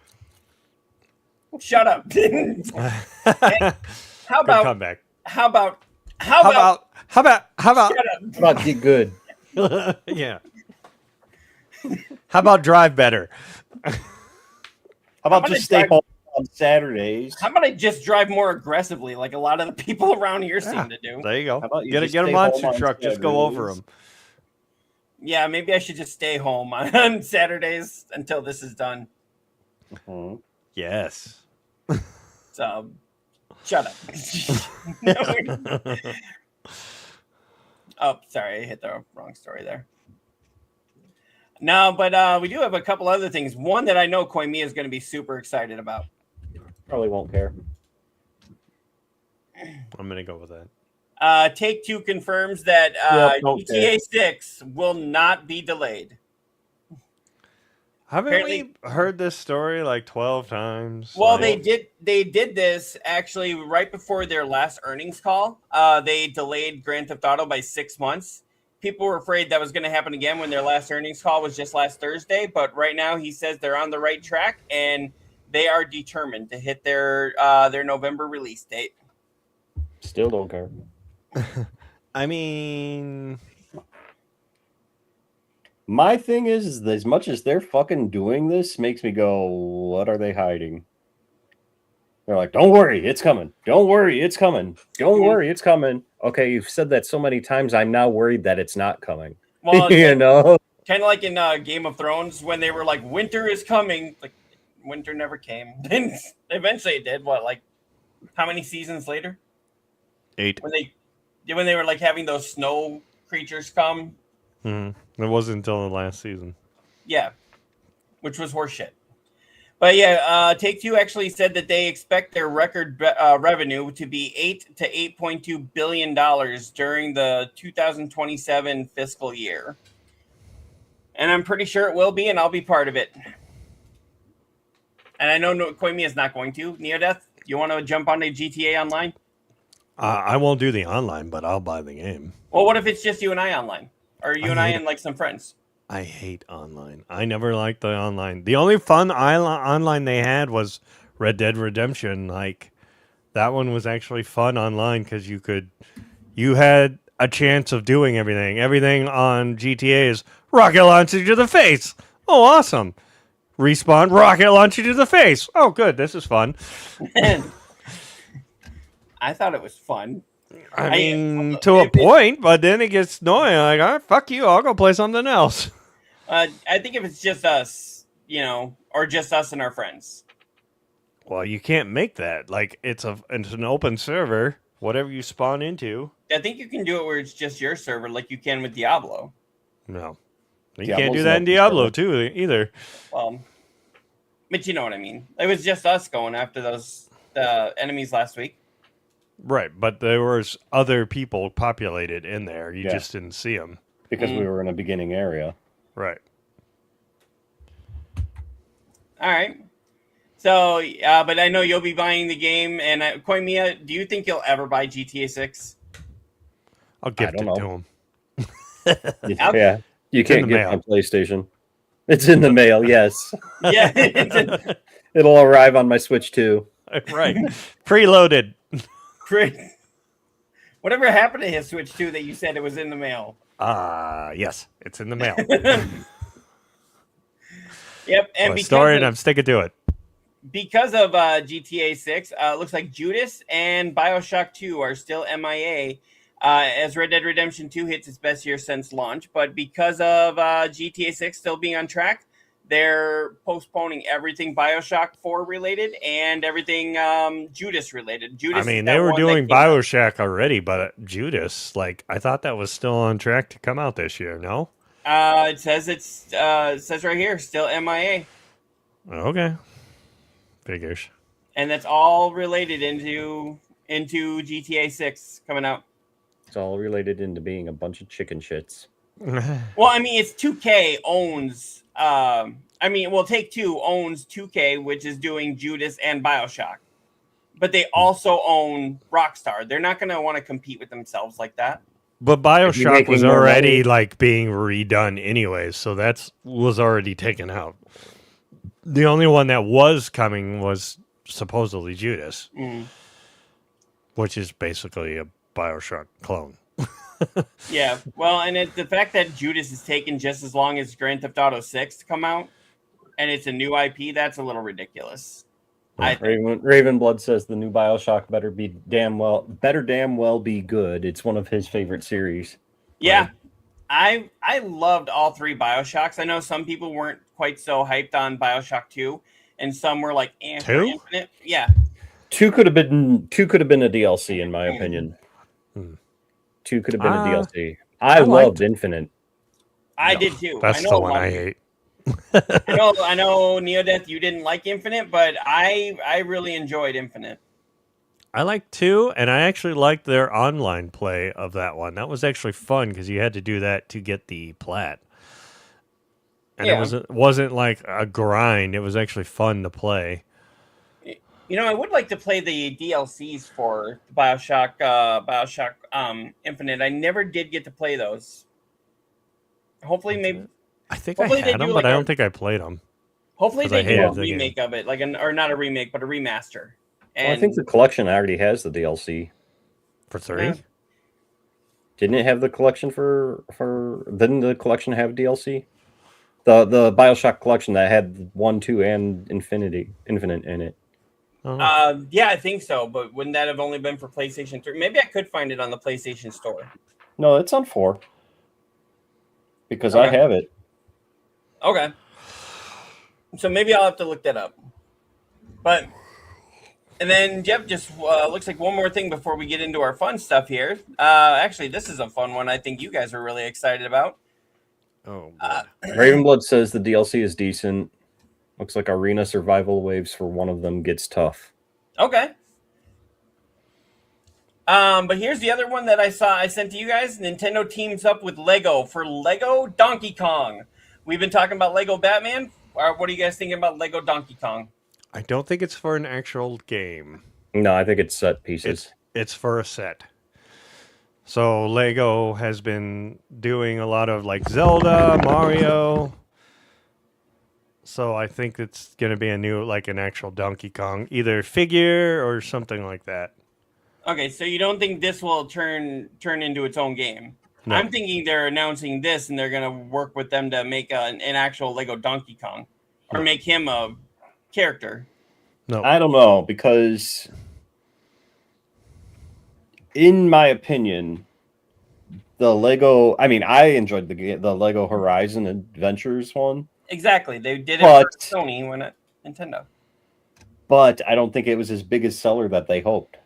Shut up. How Good about comeback. how about How about shut up? How about get good? yeah. How about drive better? How about gonna just stay drive- home on Saturdays? How about I just drive more aggressively, like a lot of the people around here seem to do? There you go. How about you Get just a stay monster home on truck. Just go over Saturdays? them. Yeah, maybe I should just stay home on Saturdays until this is done. Mhm. Yes. So, shut up. Oh, sorry, I hit the wrong story there. No, but we do have a couple other things. One that I know Koimiya is going to be super excited about. Probably won't care. I'm gonna go with that. Take-Two confirms that don't GTA 6 will not be delayed. Haven't Apparently- we heard this story like 12 times? Well, Like, they did this actually right before their last earnings call. They delayed Grand Theft Auto by 6 months. People were afraid that was going to happen again when their last earnings call was just last Thursday. But right now, he says they're on the right track and they are determined to hit their November release date. Still don't care. I mean, My thing is that as much as they're fucking doing this, makes me go, what are they hiding? They're like, don't worry, it's coming. Don't worry, it's coming. Don't worry, it's coming. Okay, you've said that so many times, I'm now worried that it's not coming. Well, You know? kind of like in Game of Thrones when they were like, winter is coming. Like, winter never came. Then eventually it did. What, like, how many seasons later? 8. When they were like having those snow creatures come. It wasn't until the last season. Yeah, which was horseshit. But yeah, Take-Two actually said that they expect their record revenue to be $8 to $8.2 billion during the 2027 fiscal year. And I'm pretty sure it will be, and I'll be part of it. And I know Koimiya is not going to. Neodeath, you want to jump onto GTA Online? I won't do the online, but I'll buy the game. Well, what if it's just you and I online? Or you and I and like some friends? I hate online. I never liked the online. The only fun online they had was Red Dead Redemption. Like, that one was actually fun online because you had a chance of doing everything. Everything on GTA is rocket launch you to the face. Oh, awesome. Respawn, rocket launch you to the face. Oh, good. This is fun. I thought it was fun. I mean, to a point, but then it gets annoying. Like, all right, fuck you. I'll go play something else. I think if it's just us, or just us and our friends. Well, you can't make that. Like, it's an open server. Whatever you spawn into. I think you can do it where it's just your server, like you can with Diablo. No, you Diablo's can't do an that in open Diablo server. too either. But you know what I mean. It was just us going after those enemies last week. Right, but there was other people populated in there. You Yeah. just didn't see them. Because we were in a beginning area. Right. All right. So, but I know you'll be buying the game. And Koimiya, do you think you'll ever buy GTA 6? I'll gift it don't to know. him. Yeah. You in can't the get mail. my PlayStation. It's in the mail, yes. Yeah. It'll arrive on my Switch too. Right. Preloaded. Whatever happened to his Switch 2 that you said it was in the mail? Yes, it's in the mail. Yep. And Story, and I'm sticking to it. because of GTA 6, looks like Judas and Bioshock 2 are still MIA as Red Dead Redemption 2 hits its best year since launch. But because of GTA 6 still being on track, they're postponing everything Bioshock 4 related and everything Judas related. Judas. I mean, is they that were one that doing came out. Bioshock already, but Judas, like, I thought that was still on track to come out this year. No? It says it says right here, still MIA, Okay. Figures. and that's all related into GTA 6 coming out. It's all related into being a bunch of chicken shits. Well, I mean, it's 2K owns. Take-Two owns 2K, which is doing Judas and Bioshock, but they also own Rockstar. They're not going to want to compete with themselves like that. But Bioshock making was more already money. like being redone anyways, so was already taken out. The only one that was coming was supposedly Judas, which is basically a Bioshock clone. Yeah, well, and the fact that Judas is taking just as long as Grand Theft Auto 6 to come out, and it's a new IP, that's a little ridiculous. Ravenblood says the new Bioshock better damn well be good. It's one of his favorite series. Yeah, I loved all three Bioshocks. I know some people weren't quite so hyped on Bioshock 2, and some were like, for 2? Infinite. Yeah. Two could have been a DLC in my opinion. 2 could have been a DLC. I loved Infinite. I did too. That's I know the a one lot I of- hate. I know, Neodeath, you didn't like Infinite, but I really enjoyed Infinite. I like 2, and I actually liked their online play of that one. That was actually fun because you had to do that to get the plat. And Yeah. it wasn't like a grind. It was actually fun to play. I would like to play the DLCs for Bioshock Infinite. I never did get to play those. Hopefully, maybe. I think I Hopefully they had them, do but like I a- don't think I played them. Hopefully 'Cause I they do hated a the game. remake of it, or not a remake, but a remaster. And Well, I think the collection already has the DLC. For 3? Yeah. Didn't it have the collection didn't the collection have DLC? The Bioshock collection that had 1, 2, and Infinite in it. Oh. yeah, I think so. But wouldn't that have only been for PlayStation 3? Maybe I could find it on the PlayStation Store. No, it's on 4. Because I Okay. have it. Okay. So maybe I'll have to look that up. And then Jeff just looks like one more thing before we get into our fun stuff here. Actually, this is a fun one. I think you guys are really excited about. Oh, Ravenblood says the DLC is decent. Looks like arena survival waves for one of them gets tough. Okay. But here's the other one that I sent to you guys. Nintendo teams up with Lego for Lego Donkey Kong. We've been talking about Lego Batman. What are you guys thinking about Lego Donkey Kong? I don't think it's for an actual game. No, I think it's set pieces. It's for a set. So Lego has been doing a lot of like Zelda, Mario. So I think it's going to be an actual Donkey Kong, either figure or something like that. Okay, so you don't think this will turn into its own game? No. I'm thinking they're announcing this and they're going to work with them to make an actual Lego Donkey Kong or make him a character. No. I don't know, because in my opinion, the Lego, I mean, I enjoyed the Lego Horizon Adventures one, Exactly, they did it But- for Sony when it Nintendo. but I don't think it was as big a seller that they hoped.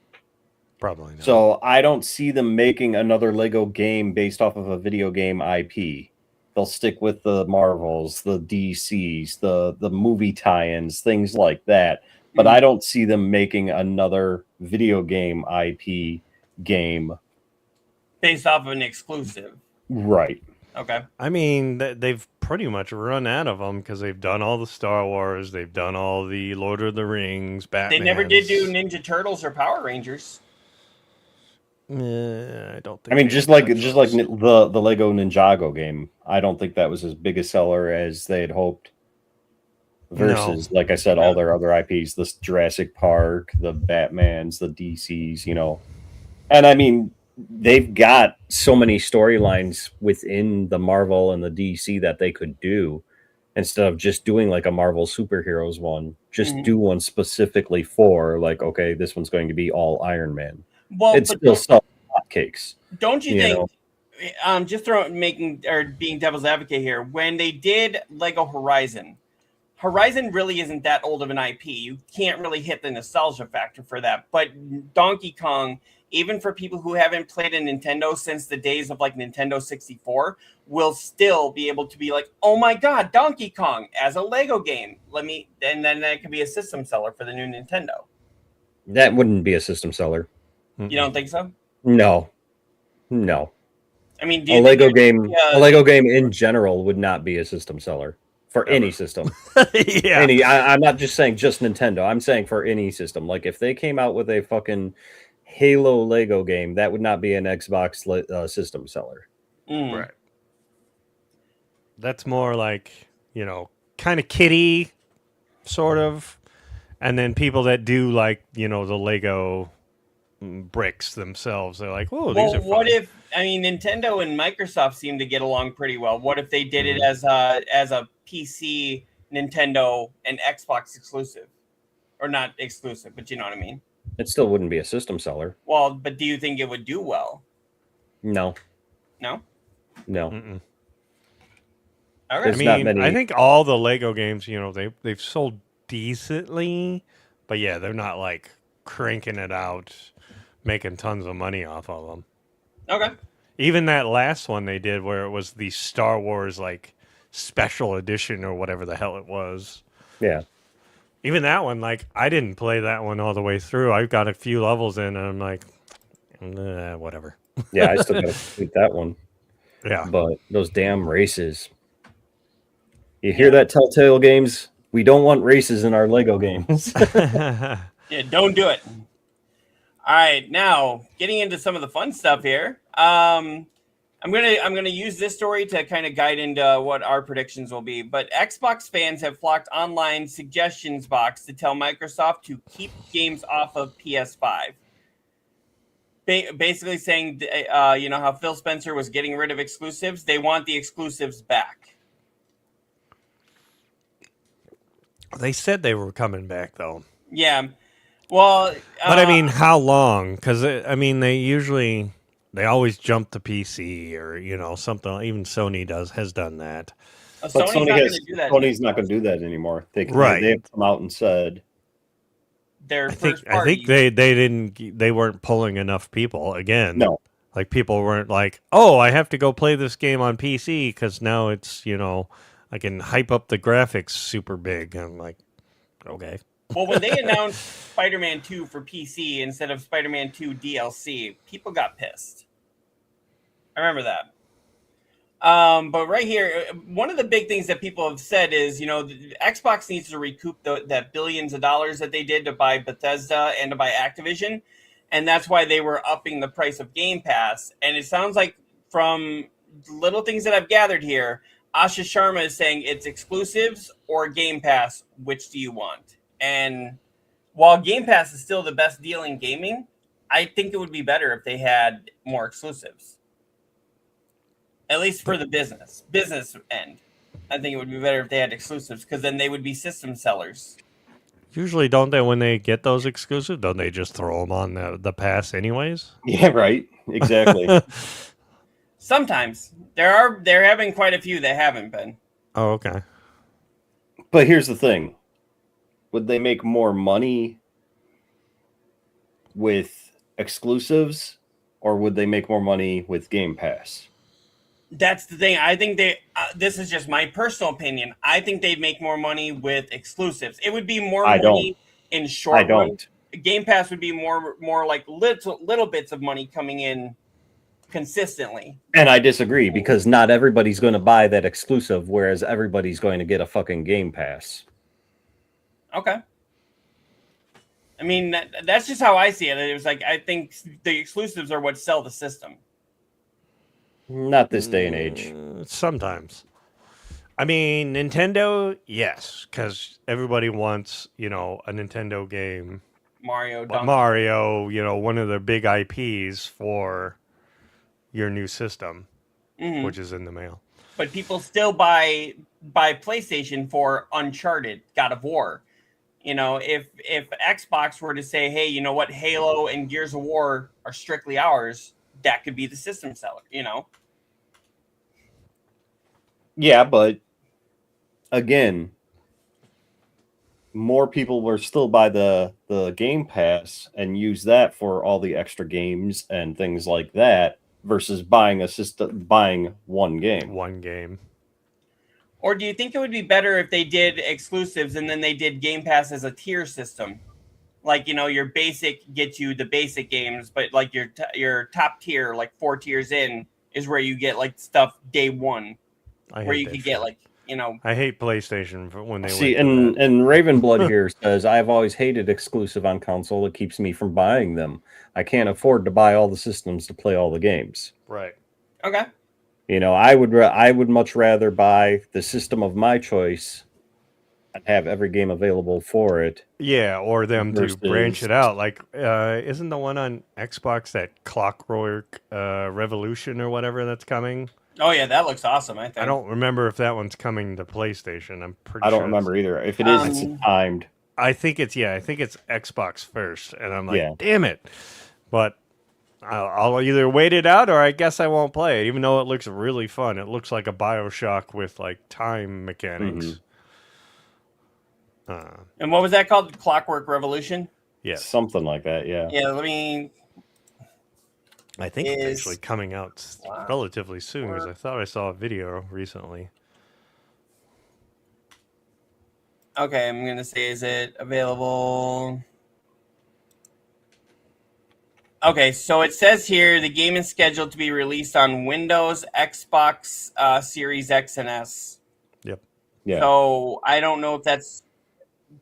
Probably not. So I don't see them making another Lego game based off of a video game IP. They'll stick with the Marvels, the DCs, the movie tie-ins, things like that. But I don't see them making another video game IP game. Based off of an exclusive. Right. Okay. I mean, they've pretty much run out of them because they've done all the Star Wars, they've done all the Lord of the Rings, Batman. They never did do Ninja Turtles or Power Rangers. I don't think. I mean, they just did like those. the Lego Ninjago game, I don't think that was as big a seller as they had hoped. Versus, like I said, all their other IPs, the Jurassic Park, the Batmans, the DCs, And I mean, they've got so many storylines within the Marvel and the DC that they could do instead of just doing like a Marvel superheroes one. Just Mhm. do one specifically for like, okay, this one's going to be all Iron Man. Well, It's but still sell hotcakes. don't you you think? know. Just being devil's advocate here. When they did Lego Horizon really isn't that old of an IP. You can't really hit the nostalgia factor for that. But Donkey Kong, even for people who haven't played a Nintendo since the days of like Nintendo 64, will still be able to be like, oh my God, Donkey Kong as a Lego game. And then that could be a system seller for the new Nintendo. That wouldn't be a system seller. You don't think so? No. I mean, do A you Lego think game, yeah. a Lego game in general would not be a system seller for any system. yeah. I'm not just saying just Nintendo. I'm saying for any system. Like if they came out with a fucking Halo Lego game, that would not be an Xbox system seller. Right. That's more like, kind of kiddie, sort of. And then people that do like, the Lego bricks themselves, they're like, oh, these are fun. What if, Nintendo and Microsoft seem to get along pretty well. What if they did it as a PC, Nintendo, and Xbox exclusive? Or not exclusive, but you know what I mean? It still wouldn't be a system seller. Well, but do you think it would do well? No. No? Mm-mm. All right. There's not many. I think all the Lego games, they've sold decently, but yeah, they're not like cranking it out, making tons of money off of them. Okay. Even that last one they did where it was the Star Wars like special edition or whatever the hell it was. Yeah. Even that one, like I didn't play that one all the way through. I got a few levels in and I'm like, whatever. Yeah, I still got to complete that one. Yeah. But those damn races. You hear that, Telltale Games? We don't want races in our Lego games. Yeah, don't do it. All right, now getting into some of the fun stuff here. I'm gonna use this story to kind of guide into what our predictions will be. But Xbox fans have flocked online suggestions box to tell Microsoft to keep games off of PS5. Basically saying, how Phil Spencer was getting rid of exclusives, they want the exclusives back. They said they were coming back though. Yeah, well, But how long? Because they always jump to PC or something. Even Sony has done that. But Sony's not going to do that. Sony's not going to do that anymore. They have come out and said Their I first think party. they weren't pulling enough people again. no. Like people weren't like, oh, I have to go play this game on PC because now it's I can hype up the graphics super big. I'm like, okay. Well, when they announced Spider-Man 2 for PC instead of Spider-Man 2 DLC, people got pissed. I remember that. But right here, one of the big things that people have said is, Xbox needs to recoup that billions of dollars that they did to buy Bethesda and to buy Activision. And that's why they were upping the price of Game Pass. And it sounds like from little things that I've gathered here, Asha Sharma is saying it's exclusives or Game Pass. Which do you want? And while Game Pass is still the best deal in gaming, I think it would be better if they had more exclusives. At least for the business end. I think it would be better if they had exclusives because then they would be system sellers. Usually, don't they, when they get those exclusive, don't they just throw them on the pass anyways? Yeah, right. Exactly. Sometimes there have been quite a few that haven't been. Oh, okay. But here's the thing. Would they make more money with exclusives, or would they make more money with Game Pass? That's the thing. I think they. This is just my personal opinion. I think they'd make more money with exclusives. It would be more I money in short I run. don't. Game Pass would be more like little bits of money coming in consistently. And I disagree, because not everybody's going to buy that exclusive, whereas everybody's going to get a fucking Game Pass. Okay. I mean, that's just how I see it. It was like, I think the exclusives are what sell the system. Not this day and age. Sometimes. I mean, Nintendo, yes, because everybody wants, a Nintendo game. Mario, But Donkey. Mario, one of their big IPs for your new system, Mhm. which is in the mail. But people still buy PlayStation for Uncharted, God of War. If Xbox were to say, hey, you know what, Halo and Gears of War are strictly ours, that could be the system seller, Yeah, but again, more people will still buy the Game Pass and use that for all the extra games and things like that versus buying one game. One game. Or do you think it would be better if they did exclusives and then they did Game Pass as a tier system? Like, your basic gets you the basic games, but like your top tier, like 4 tiers in, is where you get like stuff day one, where you could get like, I hate PlayStation for when they See, went to and Ravenblood here says, I've always hated exclusive on console. It keeps me from buying them. I can't afford to buy all the systems to play all the games. that. Right. okay. I would much rather buy the system of my choice and have every game available for it. Yeah, or them to branch Versus- it out. Like, isn't the one on Xbox that Clockwork Revolution or whatever that's coming? Oh yeah, that looks awesome. I think. I don't remember if that one's coming to PlayStation. I'm pretty I don't sure remember either. If it is, it's timed. I think it's Xbox first, and I'm like, Yeah. damn it! But I'll either wait it out, or I guess I won't play it, even though it looks really fun. It looks like a BioShock with like time mechanics. And what was that called? Clockwork Revolution. Yes, Something like that, yeah. Yeah, let me. I think it's is- actually coming out relatively soon because I thought I saw a video recently. Okay, I'm gonna say, is it available? Okay, so it says here the game is scheduled to be released on Windows, Xbox Series X and S. Yep. Yeah. So I don't know if that's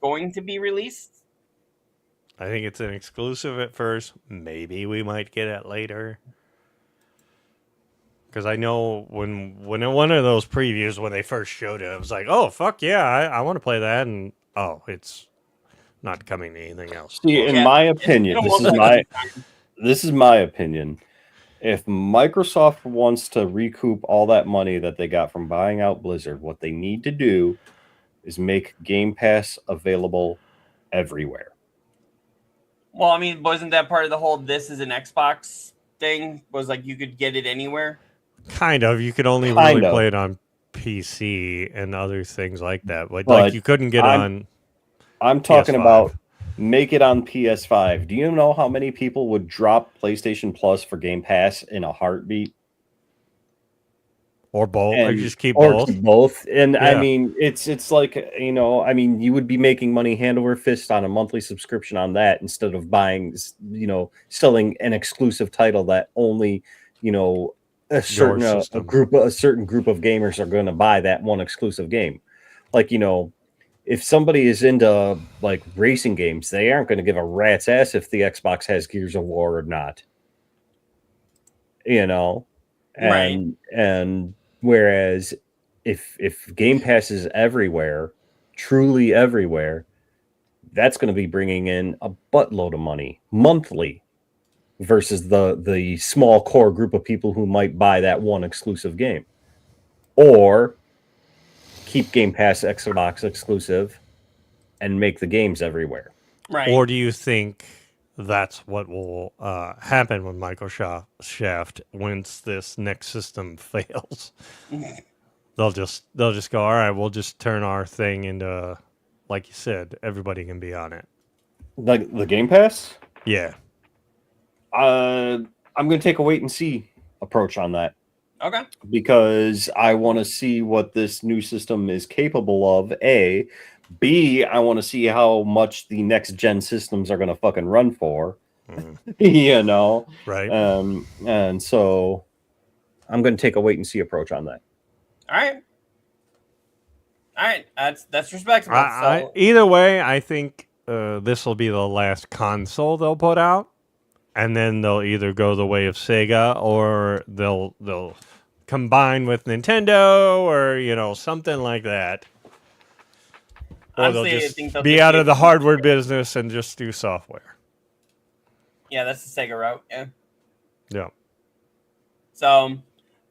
going to be released. I think it's an exclusive at first. Maybe we might get it later. Because I know when in one of those previews when they first showed it, I was like, "Oh fuck yeah, I want to play that." And it's not coming to anything else. See, in Yeah, my opinion, it'll this most is likely my be fine. this is my opinion. If Microsoft wants to recoup all that money that they got from buying out Blizzard, what they need to do is make Game Pass available everywhere. Well, I mean, wasn't that part of the whole "this is an Xbox" thing? Was like you could get it anywhere. Kind of. You could only Kind really of. play it on PC and other things like that. But But like you couldn't get I'm- on. I'm talking PS5. about make it on PS5. Do you know how many people would drop PlayStation Plus for Game Pass in a heartbeat? Or both. Or just keep or both. keep both. And I Yeah. mean, it's like, you would be making money hand over fist on a monthly subscription on that instead of buying, selling an exclusive title that only, a certain system. group of gamers are going to buy that one exclusive game. Like, if somebody is into like racing games, they aren't going to give a rat's ass if the Xbox has Gears of War or not. Right. And whereas if Game Pass is everywhere, truly everywhere, that's going to be bringing in a buttload of money monthly versus the small core group of people who might buy that one exclusive game. Or keep Game Pass Xbox exclusive and make the games everywhere. Right. Or do you think that's what will happen with Microsoft once this next system fails? They'll just go, all right, we'll just turn our thing into, like you said, everybody can be on it. The Game Pass? Yeah. I'm going to take a wait and see approach on that Okay. because I want to see what this new system is capable of. A, B, I want to see how much the next gen systems are going to fucking run for. You know, Right. and so I'm going to take a wait and see approach on that. All right. That's respectable. So, Either way, I think this will be the last console they'll put out, and then they'll either go the way of Sega or they'll combine with Nintendo or something like that. Or honestly, they'll I just think they'll be just out be of the a- hardware business and just do software. yeah, that's the Sega route. Yeah. Yeah. So,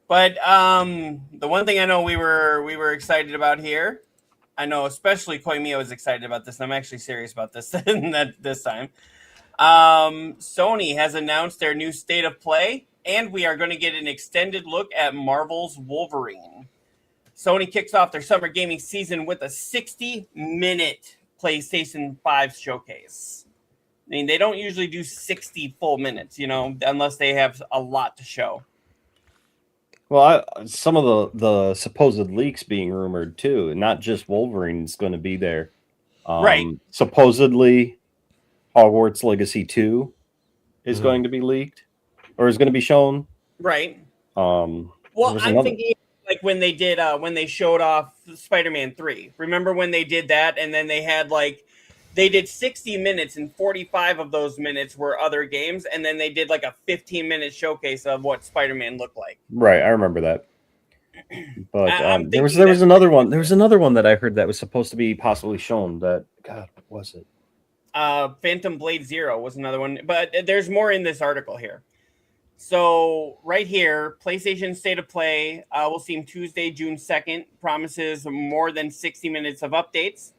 but the one thing I know we were excited about here, I know especially Koimiya was excited about this, and I'm actually serious about this this time. Sony has announced their new state of play, and we are going to get an extended look at Marvel's Wolverine. Sony kicks off their summer gaming season with a 60-minute PlayStation 5 showcase. I mean, they don't usually do 60 full minutes, unless they have a lot to show. Well, some of the supposed leaks being rumored too, not just Wolverine's going to be there. Right. Supposedly, Hogwarts Legacy 2 is going to be leaked or is going to be shown. Right. Well, I'm thinking like when they did when they showed off Spider-Man 3. Remember when they did that, and then they did 60 minutes and 45 of those minutes were other games, and then they did like a 15-minute showcase of what Spider-Man looked like. Right, I remember that. But there was thinking another one. There was another one that I heard that was supposed to be possibly shown. That God, what was it? Phantom Blade Zero was another one, but there's more in this article here. So right here, PlayStation State of Play will see Tuesday, June 2nd. Promises more than 60 minutes of updates.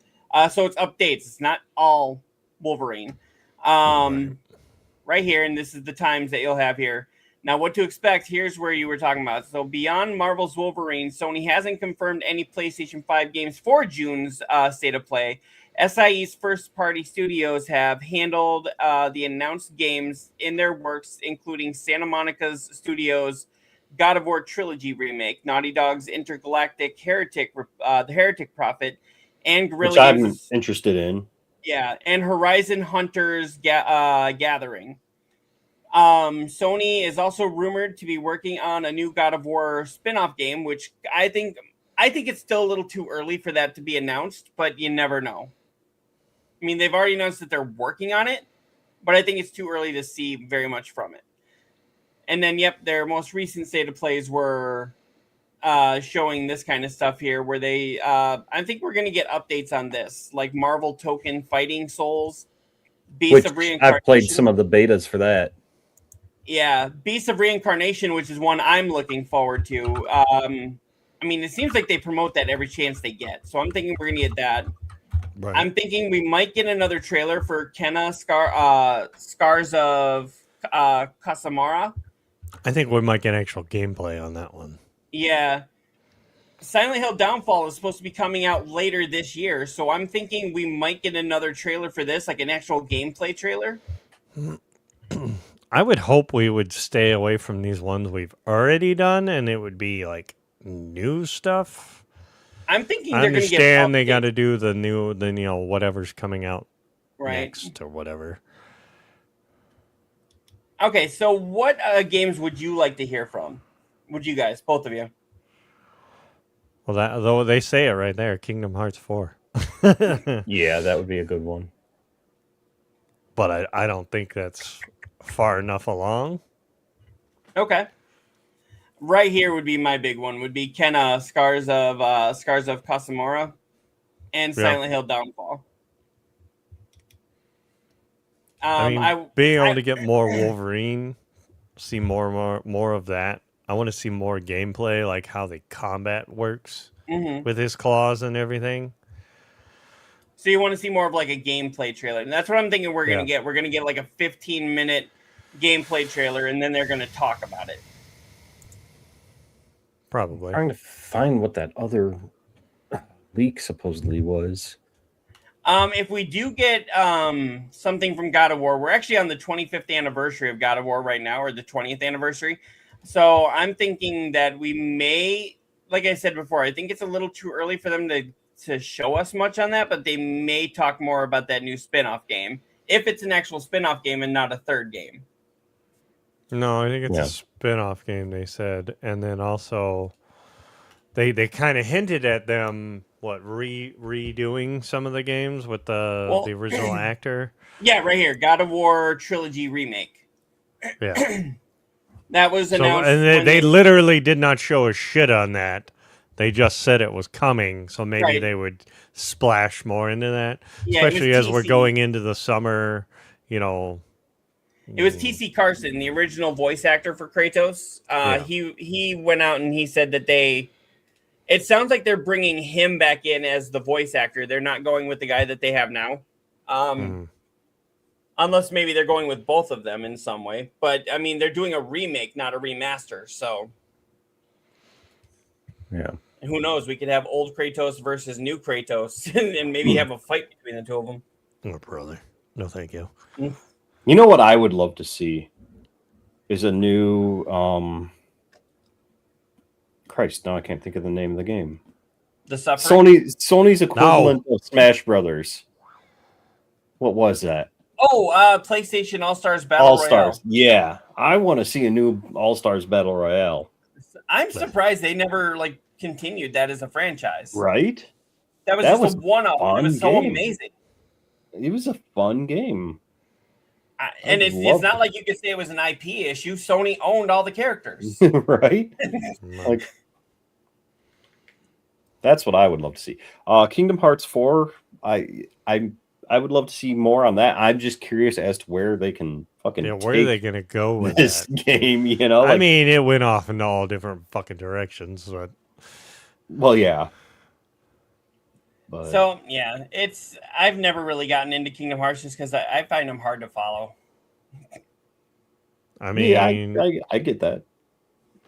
So it's updates. It's not all Wolverine. Right here, and this is the times that you'll have here. Now, what to expect, here's where you were talking about. So beyond Marvel's Wolverine, Sony hasn't confirmed any PlayStation 5 games for June's State of Play. SIE's first-party studios have handled the announced games in their works, including Santa Monica's Studios' God of War Trilogy remake, Naughty Dog's Intergalactic Heretic, the Heretic Prophet, and Guerrilla Which I'm Games' interested in. Yeah, and Horizon Hunters Gathering. Sony is also rumored to be working on a new God of War spin-off game, which I think it's still a little too early for that to be announced, but you never know. I mean, they've already announced that they're working on it, but I think it's too early to see very much from it. And then, their most recent state of plays were showing this kind of stuff here, where they, I think we're going to get updates on this, like Marvel Token Fighting Souls, Beasts of Reincarnation. I've played some of the betas for that. Yeah, Beasts of Reincarnation, which is one I'm looking forward to. I mean, it seems like they promote that every chance they get, so I'm thinking we're going to get that. Right. I'm thinking we might get another trailer for Kena Scars of Casamara. I think we might get actual gameplay on that one. Yeah. Silent Hill Downfall is supposed to be coming out later this year, so I'm thinking we might get another trailer for this, like an actual gameplay trailer. I would hope we would stay away from these ones we've already done, and it would be like new stuff. I'm thinking I they're going to get understand they got to do the new, whatever's coming out next or whatever. Okay, so what games would you like to hear from? Would you guys, both of you? Well, though they say it right there, Kingdom Hearts 4. Yeah, that would be a good one. But I don't think that's far enough along. Okay. Right here would be my big one. Would be Kena Scars of Casamara and Silent Hill Downfall. Being able to get more Wolverine, see more of that. I want to see more gameplay, like how the combat works. with his claws and everything. So you want to see more of like a gameplay trailer, and that's what I'm thinking we're gonna Yeah. get. We're gonna get like a 15-minute gameplay trailer, and then they're gonna talk about it. Probably. Trying to find what that other leak supposedly was. If we do get something from God of War, we're actually on the 25th anniversary of God of War right now, or the 20th anniversary. So I'm thinking that we may, like I said before, I think it's a little too early for them to show us much on that, but they may talk more about that new spin-off game, if it's an actual spin-off game and not a third game. No, I think it's Yeah. a spin-off game, they said. And then also they kind of hinted at them redoing some of the games with the original actor. Yeah, right here, God of War Trilogy Remake. Yeah. That was So, announced. and they literally did not show a shit on that. They just said it was coming, so maybe Right. they would splash more into that, Yeah, it was especially as we're TC. going into the summer. You know, It was T.C. Carson, the original voice actor for Kratos. He went out and he said that it sounds like they're bringing him back in as the voice actor. They're not going with the guy that they have now. Unless maybe they're going with both of them in some way. But, I mean, they're doing a remake, not a remaster. So, Yeah. who knows? We could have old Kratos versus new Kratos and maybe have a fight between the two of them. oh, brother, no, thank you. You know what I would love to see is a new Christ, now I can't think of the name of the game. The Suffering. Sony's equivalent of Smash Brothers. What was that? Oh, PlayStation All-Stars Battle All Royale. Stars. Yeah. I want to see a new All Stars Battle Royale. I'm surprised they never continued that as a franchise. Right? That was That just was a one-off. It was so game. amazing. It was a fun game. And it's love not it. like you could say it was an IP issue. Sony owned all the characters. Right? Like, that's what I would love to see. Kingdom Hearts 4, I would love to see more on that. I'm just curious as to where they can fucking Where are they gonna go with this that? game, you know? I mean, it went off in all different fucking directions, but well, yeah. But So, yeah, I've never really gotten into Kingdom Hearts just because I find them hard to follow. I mean, yeah, I get that.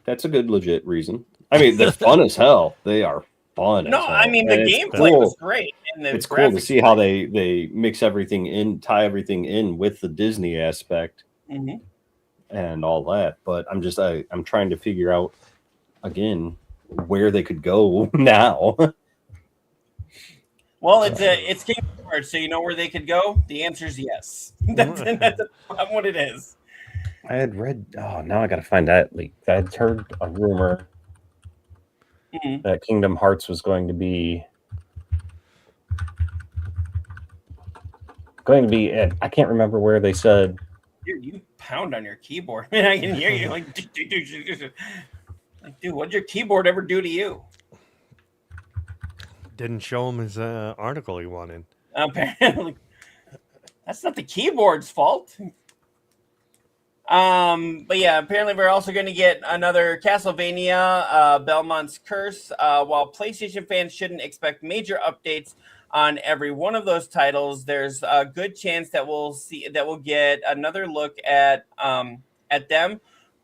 That's a good legit reason. I mean, they're fun as hell. They are fun. No, as hell. I mean, the And it's gameplay cool. was great. And the It's cool to graphics see how they mix everything in, tie everything in with the Disney aspect Mhm. and all that. But I'm trying to figure out again where they could go now. Well, it's Kingdom Hearts, so you know where they could go? The answer is yes. That's what it is. I had read. Oh, now I got to find that leak. I had heard a rumor Mhm. that Kingdom Hearts was going to be. I can't remember where they said. Dude, you pound on your keyboard. I can hear you like, dude, what'd your keyboard ever do to you? didn't show him his article he wanted. Apparently, that's not the keyboard's fault. But yeah, apparently we're also going to get another Castlevania, Belmont's Curse. While PlayStation fans shouldn't expect major updates on every one of those titles, there's a good chance that we'll get another look at them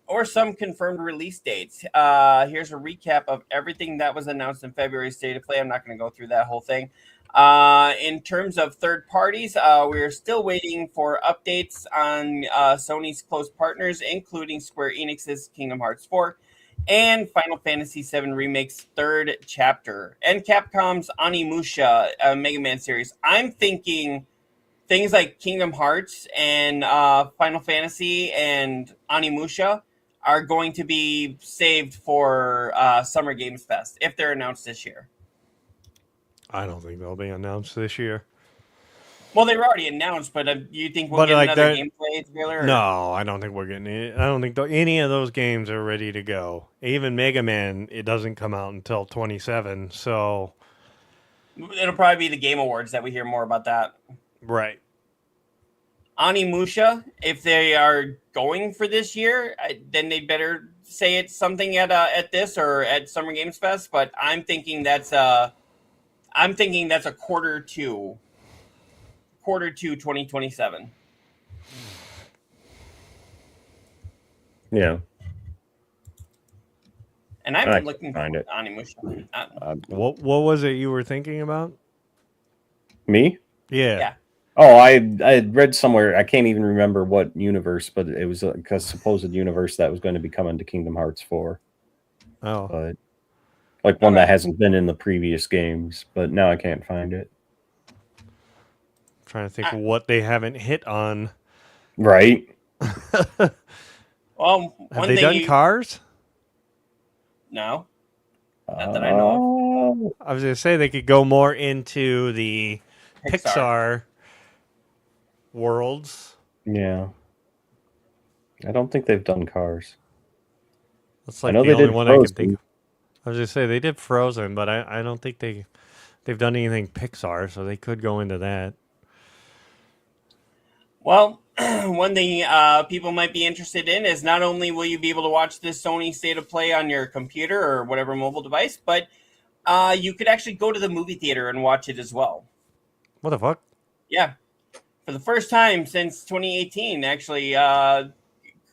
or some confirmed release dates. Here's a recap of everything that was announced in February's State of Play. I'm not going to go through that whole thing. In terms of third parties, we're still waiting for updates on Sony's close partners, including Square Enix's Kingdom Hearts 4 and Final Fantasy VII Remake's third chapter, and Capcom's Onimusha Mega Man series. I'm thinking things like Kingdom Hearts and Final Fantasy and Onimusha are going to be saved for Summer Games Fest if they're announced this year. I don't think they'll be announced this year. Well, they were already announced, but you think we'll get another gameplay trailer? Or? No, I don't think we're getting it. I don't think any of those games are ready to go. Even Mega Man, it doesn't come out until 27. So it'll probably be the Game Awards that we hear more about that. right. Onimusha, if they are going for this year, then they better say it's something at this or at Summer Games Fest. But I'm thinking that's a quarter two 2027. Yeah. And I've I been looking for find it. Onimusha. What was it you were thinking about? Me? Yeah. Yeah. Oh, I had read somewhere. I can't even remember what universe, but it was a supposed universe that was going to be coming to Kingdom Hearts 4. Oh. But like one Okay. that hasn't been in the previous games, but now I can't find it. Trying to think of what they haven't hit on. Right? Well, Have they done Cars? No. Not that I know of. I was going to say they could go more into the Pixar. Pixar worlds. Yeah. I don't think they've done Cars. That's like I know the they only did one I can Frozen. think of. I was going to say they did Frozen, but I don't think they've done anything Pixar, so they could go into that. Well, one thing people might be interested in is not only will you be able to watch this Sony State of Play on your computer or whatever mobile device, but you could actually go to the movie theater and watch it as well. What the fuck? Yeah. For the first time since 2018, actually,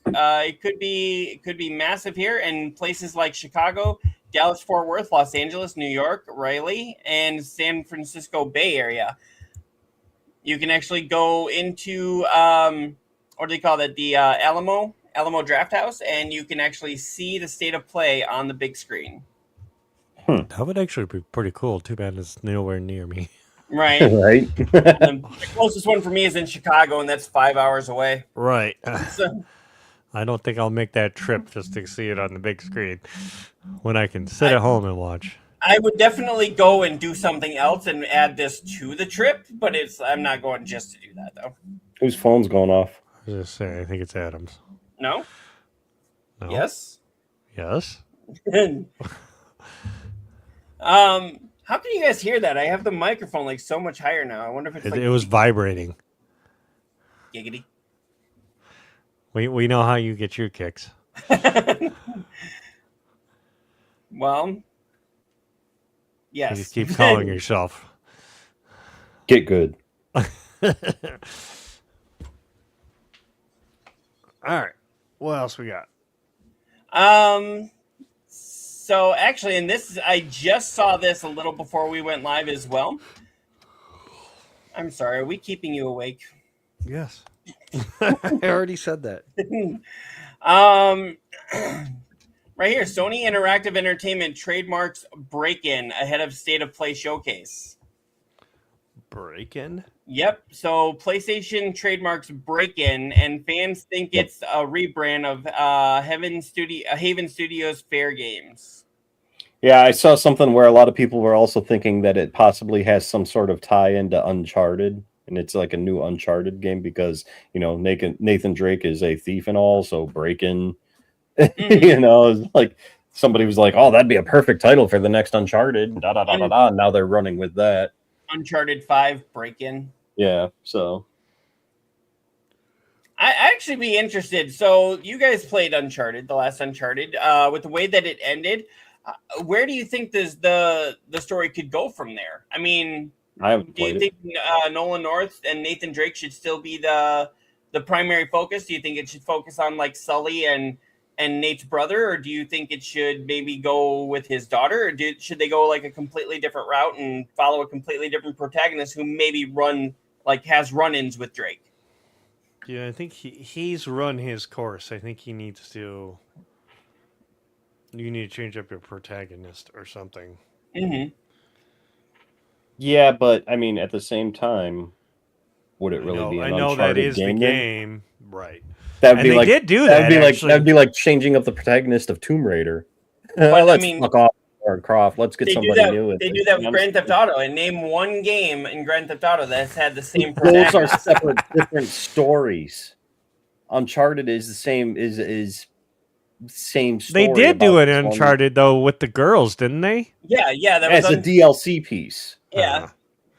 it could be massive here in places like Chicago, Dallas, Fort Worth, Los Angeles, New York, Raleigh, and San Francisco Bay Area. You can actually go into what do they call that? The Alamo Draft House, and you can actually see the State of Play on the big screen. That would actually be pretty cool. Too bad it's nowhere near me. Right. Right? The closest one for me is in Chicago, and that's 5 hours away. Right. So, I don't think I'll make that trip just to see it on the big screen when I can sit at home and watch. I would definitely go and do something else and add this to the trip, but I'm not going just to do that though. Whose phone's going off? I was just saying, I think it's Adams. No? No? Yes? Yes? How can you guys hear that? I have the microphone like so much higher now. I wonder if it's like It was vibrating. giggity. We know how you get your kicks. Well, yes. You just keep calling yourself. Get good. All right. What else we got? So actually, and I just saw this a little before we went live as well. I'm sorry, are we keeping you awake? Yes. I already said that. Right here, Sony Interactive Entertainment trademarks Break-In ahead of State of Play Showcase. Break-In? Yep. So PlayStation trademarks Break-In, and fans think it's a rebrand of Haven Studios Fair Games. Yeah, I saw something where a lot of people were also thinking that it possibly has some sort of tie into Uncharted, and it's like a new Uncharted game because, you know, Nathan Drake is a thief and all, so Break-In, you know, like somebody was like, oh, that'd be a perfect title for the next Uncharted, and now they're running with that. Uncharted 5 Break-In. Yeah, so I actually be interested. So you guys played Uncharted, the last Uncharted, with the way that it ended. Where do you think the story could go from there? I mean, I haven't do you played it. think Nolan North and Nathan Drake should still be the primary focus? Do you think it should focus on like Sully and Nate's brother, or do you think it should maybe go with his daughter, or should they go like a completely different route and follow a completely different protagonist who maybe has run-ins with Drake? Yeah, I think he's run his course. I think he needs to. You need to change up your protagonist or something. Mm-hmm. Yeah, but I mean, at the same time, would it really be an I know that Uncharted is game? the then? game, right? That'd And be they like did do that. that'd be like changing up the protagonist of Tomb Raider. But, Let's I mean, fuck off or Croft. Let's get somebody new. They do that with Grand Theft Auto, and name one game in Grand Theft Auto that's had the same Those are protagonist. separate, different stories. Uncharted is the same. Is same story. They did do about it this in one Uncharted though with the girls, didn't they? Yeah, that was as a DLC piece. yeah,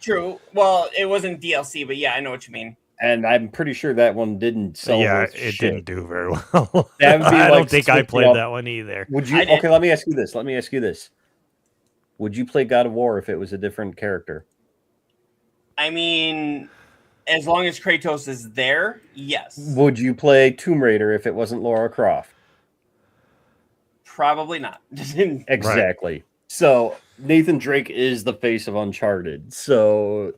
true. Well, it wasn't DLC, but yeah, I know what you mean. and I'm pretty sure that one didn't sell. Yeah, worth it shit. didn't do very well. That would be I like don't think I switching played up- that one either. Would you? I did. Okay, let me ask you this. Would you play God of War if it was a different character? I mean, as long as Kratos is there, yes. Would you play Tomb Raider if it wasn't Lara Croft? Probably not. Exactly. So Nathan Drake is the face of Uncharted. So,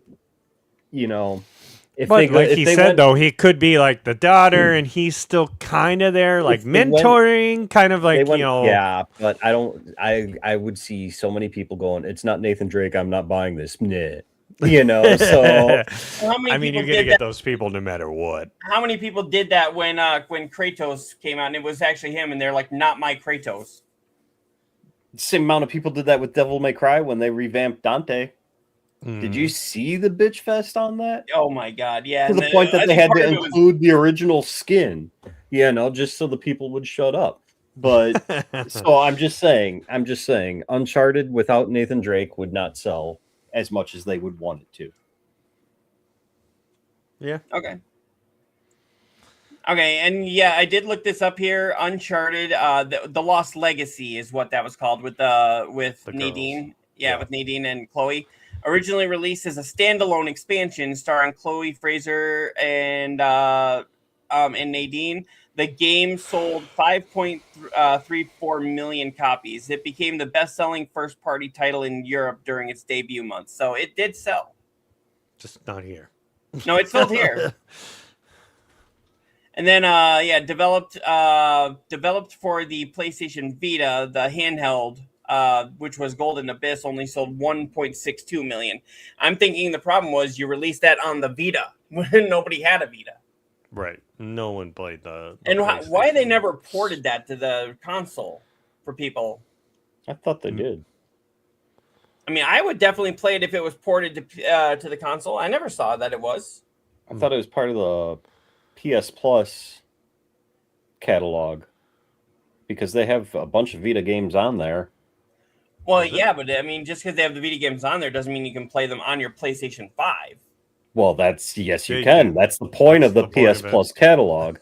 if But they go, like if he they said, went- though, he could be like the daughter, and he's still kind of there, like If they went- mentoring, kind of like they went, you know. yeah, but I would see so many people going, it's not Nathan Drake, I'm not buying this. Nah. So How many I mean, people you're gonna did get those people no matter what. How many people did that when Kratos came out and it was actually him and they're like, not my Kratos? same amount of people did that with Devil May Cry when they revamped Dante. Did you see the bitch fest on that? Oh my god, yeah. To and the point I that they think had part to of it was- include the original skin, just so the people would shut up. But so I'm just saying, Uncharted without Nathan Drake would not sell as much as they would want it to. yeah. Okay, and yeah, I did look this up here. Uncharted, the Lost Legacy is what that was called with The Nadine. girls. Yeah, Yeah. with Nadine and Chloe. Originally released as a standalone expansion starring Chloe Fraser and Nadine. The game sold 5.34 million copies. It became the best-selling first-party title in Europe during its debut month. So it did sell. Just not here. No, it sold here. And then, developed for the PlayStation Vita, the handheld, which was Golden Abyss, only sold 1.62 million. I'm thinking the problem was you released that on the Vita when nobody had a Vita. Right. No one played the And why they PlayStation. never ported that to the console for people? I thought they did. I mean, I would definitely play it if it was ported to the console. I never saw that it was. I thought it was part of the PS Plus catalog because they have a bunch of Vita games on there. Well, Is it? yeah, but I mean, just because they have the Vita games on there doesn't mean you can play them on your PlayStation 5. Well, yes, you They can. can. That's the point That's of the the point PS of it. Plus catalog.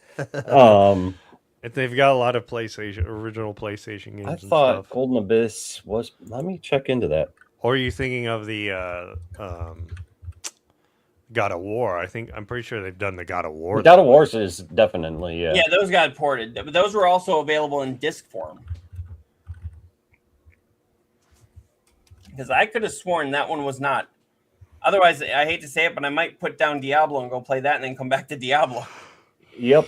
They've got a lot of original PlayStation games I and thought stuff. Golden Abyss was. Let me check into that. Or are you thinking of the God of War? I'm pretty sure they've done the God of War. God of Wars is definitely Yeah, those got ported, but those were also available in disc form. Because I could have sworn that one was not. Otherwise, I hate to say it, but I might put down Diablo and go play that and then come back to Diablo. Yep.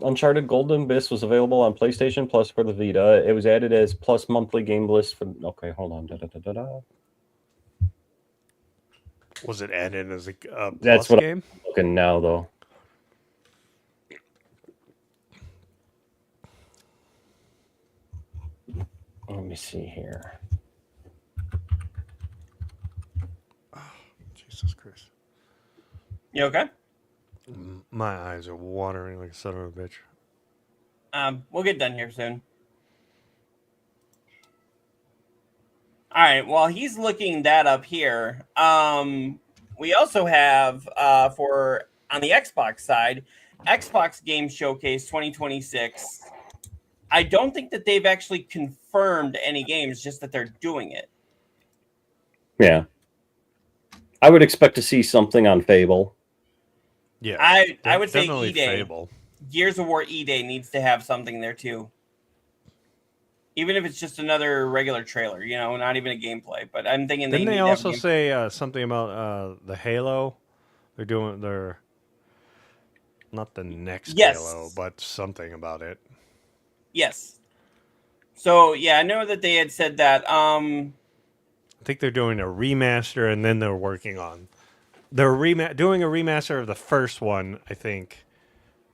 Uncharted Golden Abyss was available on PlayStation Plus for the Vita. It was added as Plus monthly game list for. Okay, hold on. Was it added as a That's Plus what game? I'm looking now, though. Let me see here. Jesus Christ. You okay? My eyes are watering like a son of a bitch. We'll get done here soon. All right. While he's looking that up here, we also have for on the Xbox side, Xbox Game Showcase 2026. I don't think that they've actually confirmed any games, just that they're doing it. Yeah. I would expect to see something on Fable. Yeah, I would say definitely E-Day. Fable. Gears of War E-Day needs to have something there too. Even if it's just another regular trailer, not even a gameplay. But I'm thinking Didn't need they to have also game- say something about the Halo? They're not the next Yes. Halo, but something about it. Yes. So yeah, I know that they had said that. I think they're doing a remaster, and then they're working on doing a remaster of the first one, I think,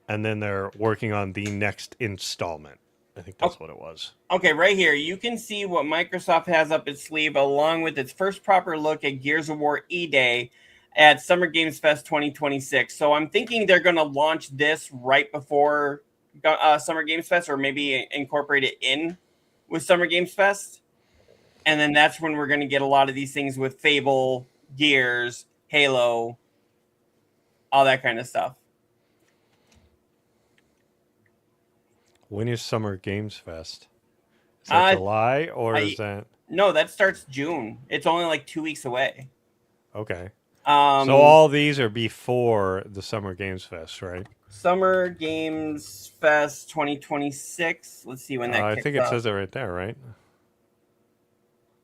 and then they're working on the next installment. I think that's what it was. Okay, right here, you can see what Microsoft has up its sleeve, along with its first proper look at Gears of War E-Day at Summer Games Fest 2026. So I'm thinking they're going to launch this right before Summer Games Fest, or maybe incorporate it in with Summer Games Fest. And then that's when we're going to get a lot of these things with Fable, Gears, Halo. all that kind of stuff. When is Summer Games Fest? Is that July or is that? No, that starts June. It's only like 2 weeks away. Okay. So So all these are before the Summer Games Fest, right? Summer Games Fest 2026. Let's see when that I kicks think it off. says it right there, right?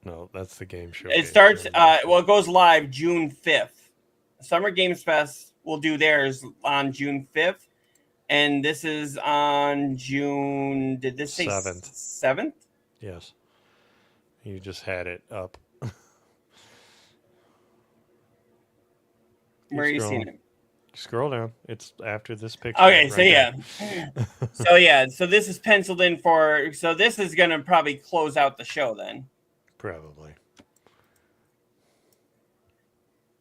No, that's the game show. It starts. Well, it goes live June 5th. Summer Games Fest will do theirs on June 5th, and this is on June. Did this say 7th? 7th? Yes. You just had it up. Where are you seeing it? Scroll down. It's after this picture. Okay, right so there. yeah, so this is penciled in for. So this is gonna probably close out the show then. Probably.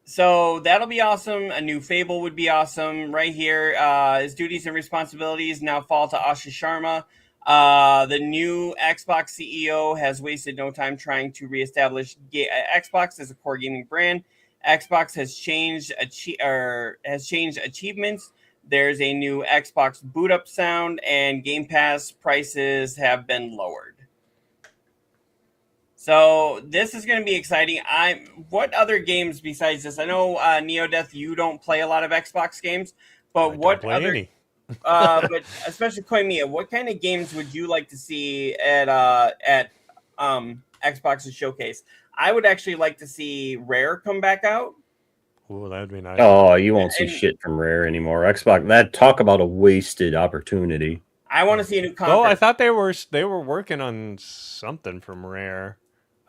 So that'll be awesome. A new Fable would be awesome. Right here, his duties and responsibilities now fall to Asha Sharma. The new Xbox CEO has wasted no time trying to reestablish Xbox as a core gaming brand. Xbox has changed achievements. There's a new Xbox boot up sound, and Game Pass prices have been lowered. So this is going to be exciting. What other games besides this? I know Neodeath, you don't play a lot of Xbox games, but I what don't play other? any. But especially Koimiya, what kind of games would you like to see at Xbox's showcase? I would actually like to see Rare come back out. Ooh, that'd be nice. Oh, you won't see shit from Rare anymore. Xbox, that talk about a wasted opportunity. I want to see a new Conquer. Oh, I thought they were working on something from Rare.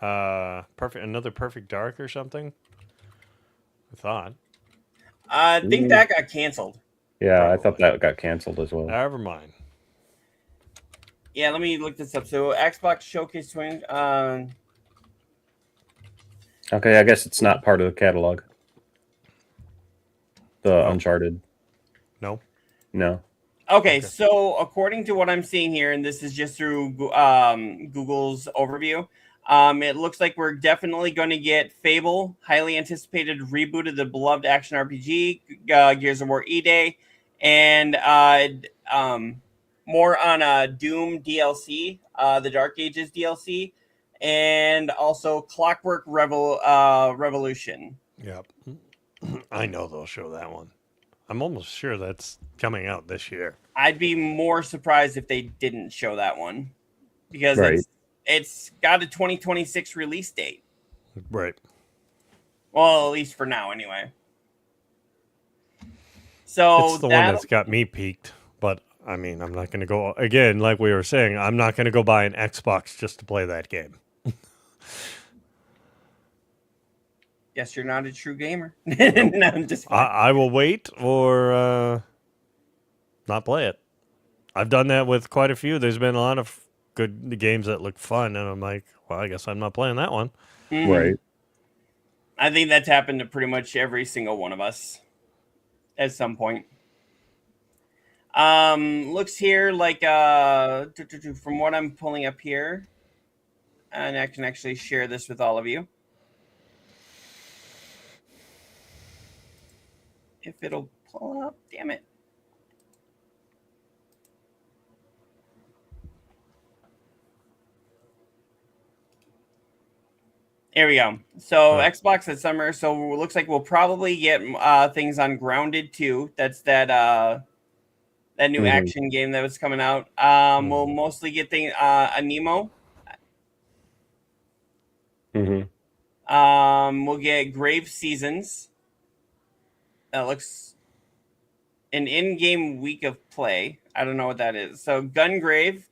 Another Perfect Dark or something. I thought. I think that got canceled. Yeah, Probably. I thought that got canceled as well. Never mind. Yeah, let me look this up. So Xbox Showcase 20. Okay, I guess it's not part of the catalog. The Uncharted. No. No. Okay, so according to what I'm seeing here, and this is just through Google's overview, it looks like we're definitely going to get Fable, highly anticipated reboot of the beloved action RPG, Gears of War E-Day, and more on Doom DLC, the Dark Ages DLC, and also Clockwork Revolution. Yep. I know they'll show that one. I'm almost sure that's coming out this year. I'd be more surprised if they didn't show that one because Right. it's got a 2026 release date. Right. Well, at least for now, anyway. So It's the one that's got me peaked. But, I mean, I'm not going to go... Again, like we were saying, I'm not going to go buy an Xbox just to play that game. Guess you're not a true gamer. No, I'm just I will wait or not play it. I've done that with quite a few. There's been a lot of good games that look fun, and I'm like, well, I guess I'm not playing that one. Mhm. Right. I think that's happened to pretty much every single one of us at some point. Looks here like from what I'm pulling up here, and I can actually share this with all of you. If it'll pull up, damn it. There we go. So Xbox at summer. So it looks like we'll probably get things on Grounded 2. That's that new action game that was coming out. We'll mostly get a Nemo. We'll get Grave Seasons. That looks an in-game week of play. I don't know what that is. So Gungrave.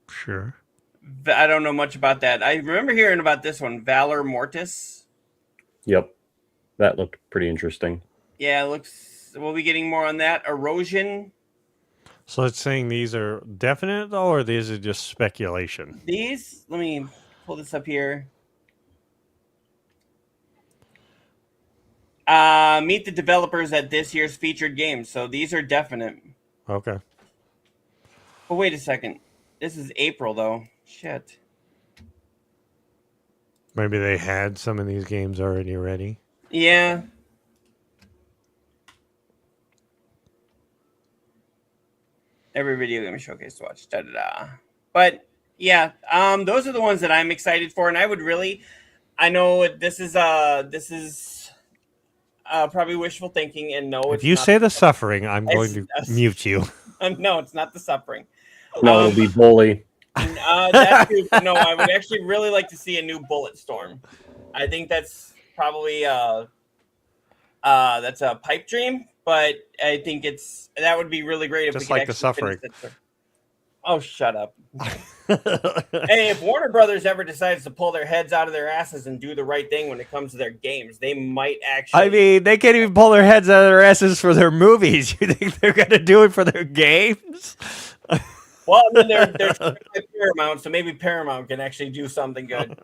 Sure. I don't know much about that. I remember hearing about this one, Valor Mortis. Yep. That looked pretty interesting. Yeah, it looks... We'll be getting more on that. Erosion. So it's saying these are definite, though, or these are just speculation? These... Let me pull this up here. Meet the developers at this year's featured games. So these are definite. Okay. Oh, wait a second. This is April, though. Shit. Maybe they had some of these games already ready. Yeah. Every video game showcase to watch. Da da da. But yeah, those are the ones that I'm excited for, and I would really. I know this is probably wishful thinking, and no, it's If you not say the suffering, I'm going to It's- mute you. no, it's not the suffering. No, it'll be Bully. No, I would actually really like to see a new Bulletstorm. I think that's probably that's a pipe dream, but I think that would be really great if Just we could like the actually finish suffering. it. Oh, shut up. Hey, if Warner Brothers ever decides to pull their heads out of their asses and do the right thing when it comes to their games, they might actually. I mean, they can't even pull their heads out of their asses for their movies. You think they're going to do it for their games? Well, I mean, they're Paramount, so maybe Paramount can actually do something good.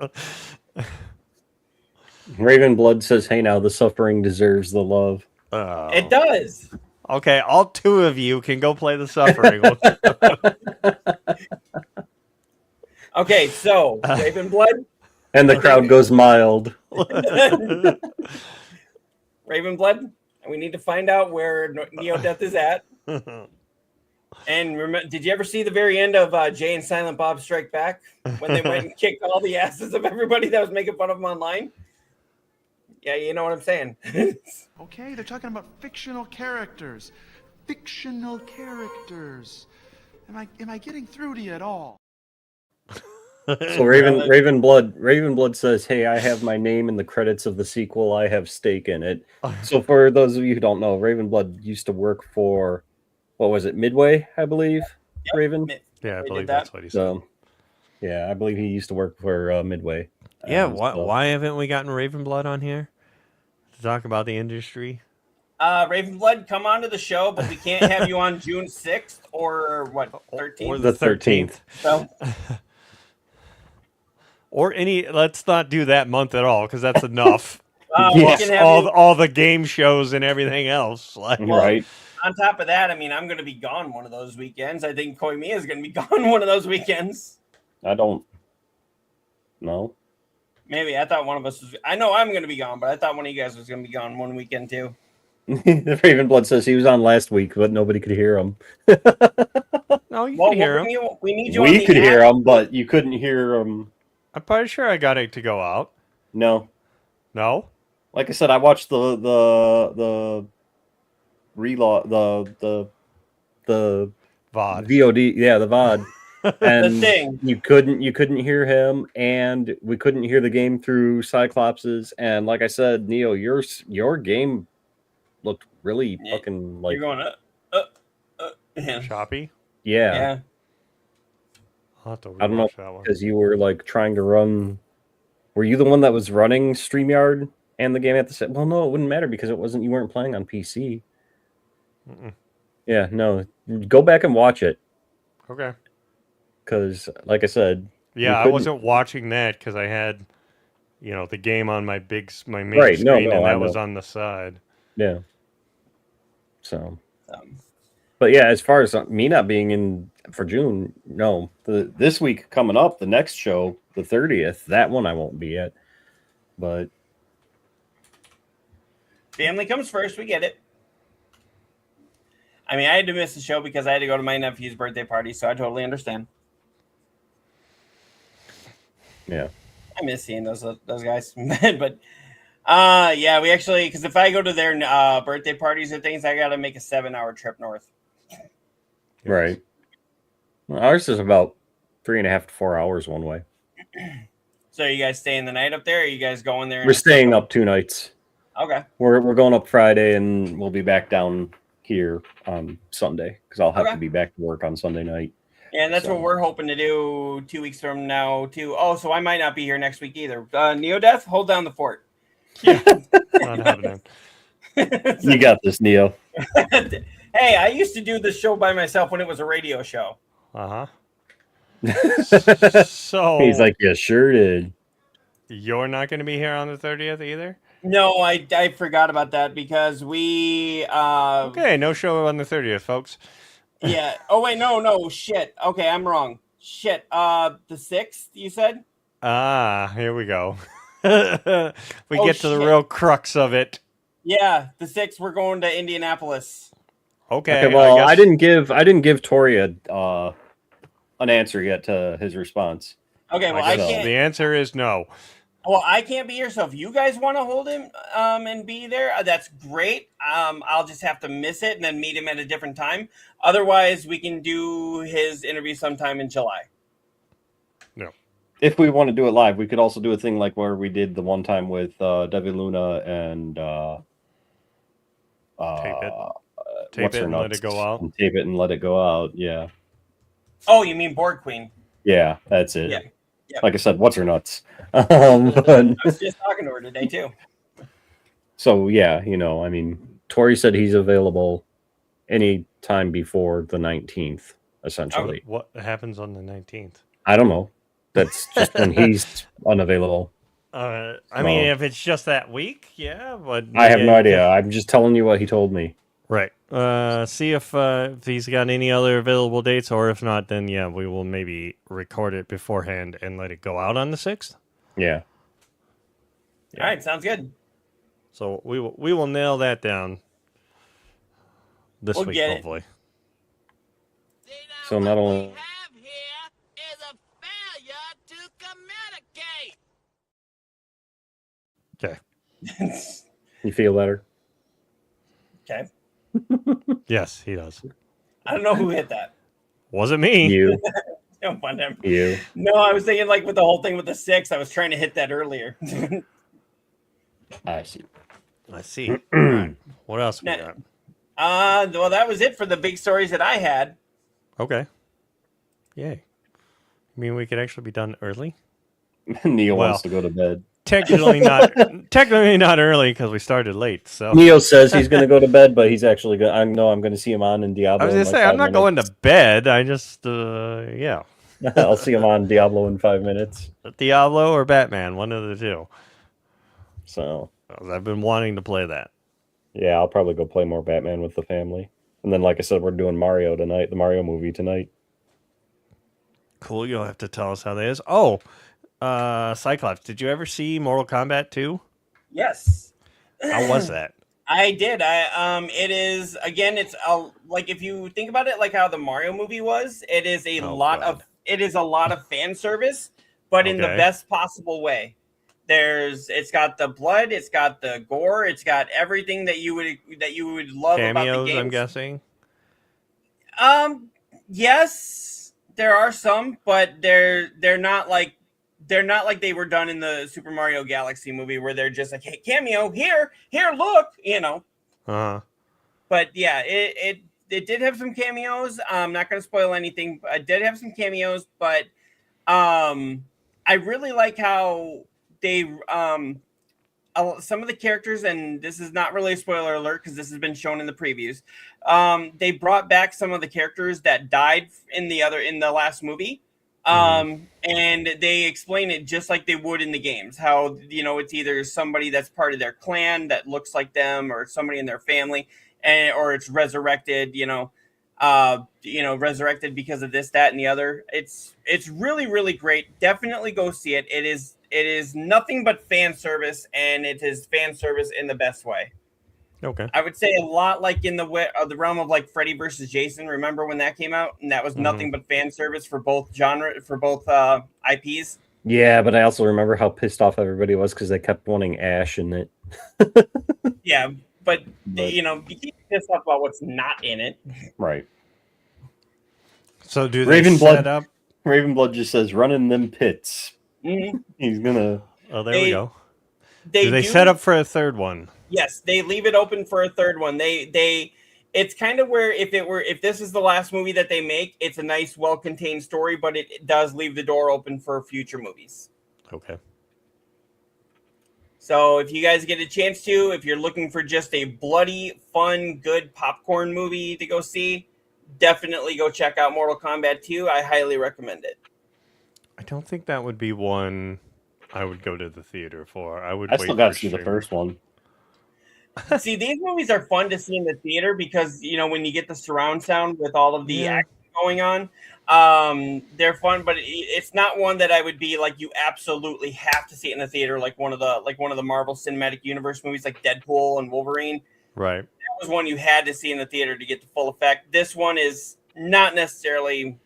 Raven Blood says, "Hey, now the suffering deserves the love." Oh. It does. Okay, all two of you can go play the suffering. Okay, so Raven Blood. And the crowd goes mild. Raven Blood. We need to find out where Neo Death is at. And remember, did you ever see the very end of Jay and Silent Bob Strike Back when they went and kicked all the asses of everybody that was making fun of them online? Yeah, you know what I'm saying. Okay, they're talking about fictional characters. Fictional characters. Am I getting through to you at all? So Raven Blood says, "Hey, I have my name in the credits of the sequel. I have stake in it." So for those of you who don't know, Raven Blood used to work for, what was it, Midway, I believe. Yep. Raven. Yeah, I They believe did that. that's what he said. So, yeah, I believe he used to work for Midway. Yeah, So- why haven't we gotten Raven Blood on here to talk about the industry? Raven Blood, come on to the show, but we can't have you on June 6th or what, 13th? Or the 13th. So, Or let's not do that month at all, because that's enough. we Yes, can have you- all the game shows and everything else. Like, Right. on top of that, I mean, I'm going to be gone one of those weekends. I think Koimiya is going to be gone one of those weekends. I don't know. Maybe. I thought one of us was. I know I'm going to be gone, but I thought one of you guys was going to be gone one weekend too. Raven Blood says he was on last week, but nobody could hear him. no, you Well, can hear him. we need you on We the could app. hear him, but you couldn't hear him. I'm pretty sure I got it to go out. No. No? Like I said, I watched the reload the VOD. VOD, yeah, the VOD. And thing. you couldn't hear him, and we couldn't hear the game through Cyclops's. And like I said, Neo, your game looked really Yeah, fucking like, You're going yeah. Choppy? yeah, Yeah. I'll have to I don't know, rewatch that one. because you were like trying to run. Were you the one that was running StreamYard and the game at the same? Well, no, it wouldn't matter because you weren't playing on PC. Mm-mm. Yeah, no, go back and watch it Okay. because, like I said, Yeah, I couldn't- wasn't watching that because I had, the game on my main Right, no, screen, no, and I that was know. on the side. yeah. So, Um, but yeah, as far as me not being in for June, no, this week coming up, the next show, the 30th, that one I won't be at, but family comes first. We get it. I mean, I had to miss the show because I had to go to my nephew's birthday party, so I totally understand. yeah, I miss seeing those guys, but yeah, we actually, because if I go to their birthday parties and things, I got to make a 7-hour trip north. right. Well, ours is about 3.5 to 4 hours one way. So you guys staying the night up there? Or are you guys going there? We're staying up 2 nights. Okay. We're going up Friday, and we'll be back down here on Sunday because I'll have Okay. to be back to work on Sunday night. Yeah, and that's So- what we're hoping to do 2 weeks from now too. Oh, so I might not be here next week either. Neodeath, hold down the fort. Not happening. You got this, Neo. Hey, I used to do this show by myself when it was a radio show. Uh-huh. So He's like, yeah, sure did. you're not going to be here on the 30th either? No, I forgot about that because we Okay, no show on the 30th, folks. yeah. Oh wait, no, shit. Okay, I'm wrong. Shit. The 6th, you said? Ah, here we go. We Oh, get to the shit. real crux of it. Yeah, the 6th we're going to Indianapolis. Okay. Okay, well, guess- I didn't give Tori an answer yet to his response. Okay, well, I I guess can't. the answer is no. Well, I can't be here, so if you guys want to hold him and be there, that's great. I'll just have to miss it and then meet him at a different time. Otherwise, we can do his interview sometime in July. If we want to do it live, we could also do a thing like where we did the one time with Devi Luna and Tape it. Tape what's it her and let nuts? it go out. And tape it and let it go out. Yeah, Oh, you mean Board Queen? yeah, that's it. Yeah. Yep. Like I said, what's her nuts? But, I was just talking to her today too. so yeah, I mean, Tori said he's available any time before the 19th, essentially. What happens on the 19th? I don't know. That's just when he's unavailable. I mean, if it's just that week, yeah, but I have no yeah, idea. I'm just telling you what he told me. Right. See if he's got any other available dates, or if not, then yeah, we will maybe record it beforehand and let it go out on the 6th. Yeah. All right, sounds good. So we will nail that down this We'll week, get it. hopefully. So not only Okay. you feel better. Okay. Yes, he does. I don't know who hit that. Wasn't me. You, No, whatever. you. No, I was thinking like with the whole thing with the 6, I was trying to hit that earlier. I see. I see. All right. What else we Now- got? Well, that was it for the big stories that I had. Okay. Yay. You mean we could actually be done early? Neo Well, wants to go to bed. Technically not early because we started late. So Neo says he's going to go to bed, but he's actually going. I'm going to see him on in Diablo. I was in gonna say 5 I'm not going minutes. to bed. I just yeah, I'll see him on Diablo in 5 minutes. Diablo or Batman, one of the two. So I've been wanting to play that. yeah, I'll probably go play more Batman with the family. And then, like I said, we're doing Mario tonight. The Mario movie tonight. Cool. You'll have to tell us how that is. Oh, Cyclops, did you ever see Mortal Kombat 2? Yes. How was that? I did. It is again. It's like if you think about it, like how the Mario movie was. It is a Oh, lot God. of. It is a lot of fan service, but in the Okay. best possible way. It's got the blood, it's got the gore, it's got everything that you would love about the Cameos, game. I'm guessing. Yes, there are some, but they're not like they were done in the Super Mario Galaxy movie where they're just like, hey, cameo here, look, Uh-huh. But yeah, it did have some cameos. I'm not going to spoil anything. But it did have some cameos, but I really like how they some of the characters, and this is not really a spoiler alert because this has been shown in the previews. They brought back some of the characters that died in the last movie. And they explain it just like they would in the games, how it's either somebody that's part of their clan that looks like them or somebody in their family, or it's resurrected, resurrected because of this, that, and the other. It's really, really great. Definitely go see it. It is nothing but fan service, and it is fan service in the best way. Okay. I would say a lot like in the realm of like Freddy versus Jason. Remember when that came out? And that was nothing but fan service for both IPs. Yeah, but I also remember how pissed off everybody was because they kept wanting Ash in it. Yeah, but you keep pissed off about what's not in it. Right. So do they Ravenblood. set up? Ravenblood just says, "Run in them pits." Mhm. He's gonna. Oh, there we go. They Do they do- set up for a third one? Yes, they leave it open for a third one. It's kind of where if this is the last movie that they make, it's a nice, well-contained story, but it does leave the door open for future movies. Okay. So if you guys get a chance to, if you're looking for just a bloody, fun, good popcorn movie to go see, definitely go check out Mortal Kombat 2. I highly recommend it. I don't think that would be one I would go to the theater for. I would. I still wait got to for see the streaming. first one. See, these movies are fun to see in the theater because when you get the surround sound with all of the action going on, they're fun. But it's not one that I would be like you absolutely have to see it in the theater, like one of the Marvel Cinematic Universe movies, like Deadpool and Wolverine. Right. was one you had to see in the theater to get the full effect. This one is not necessarily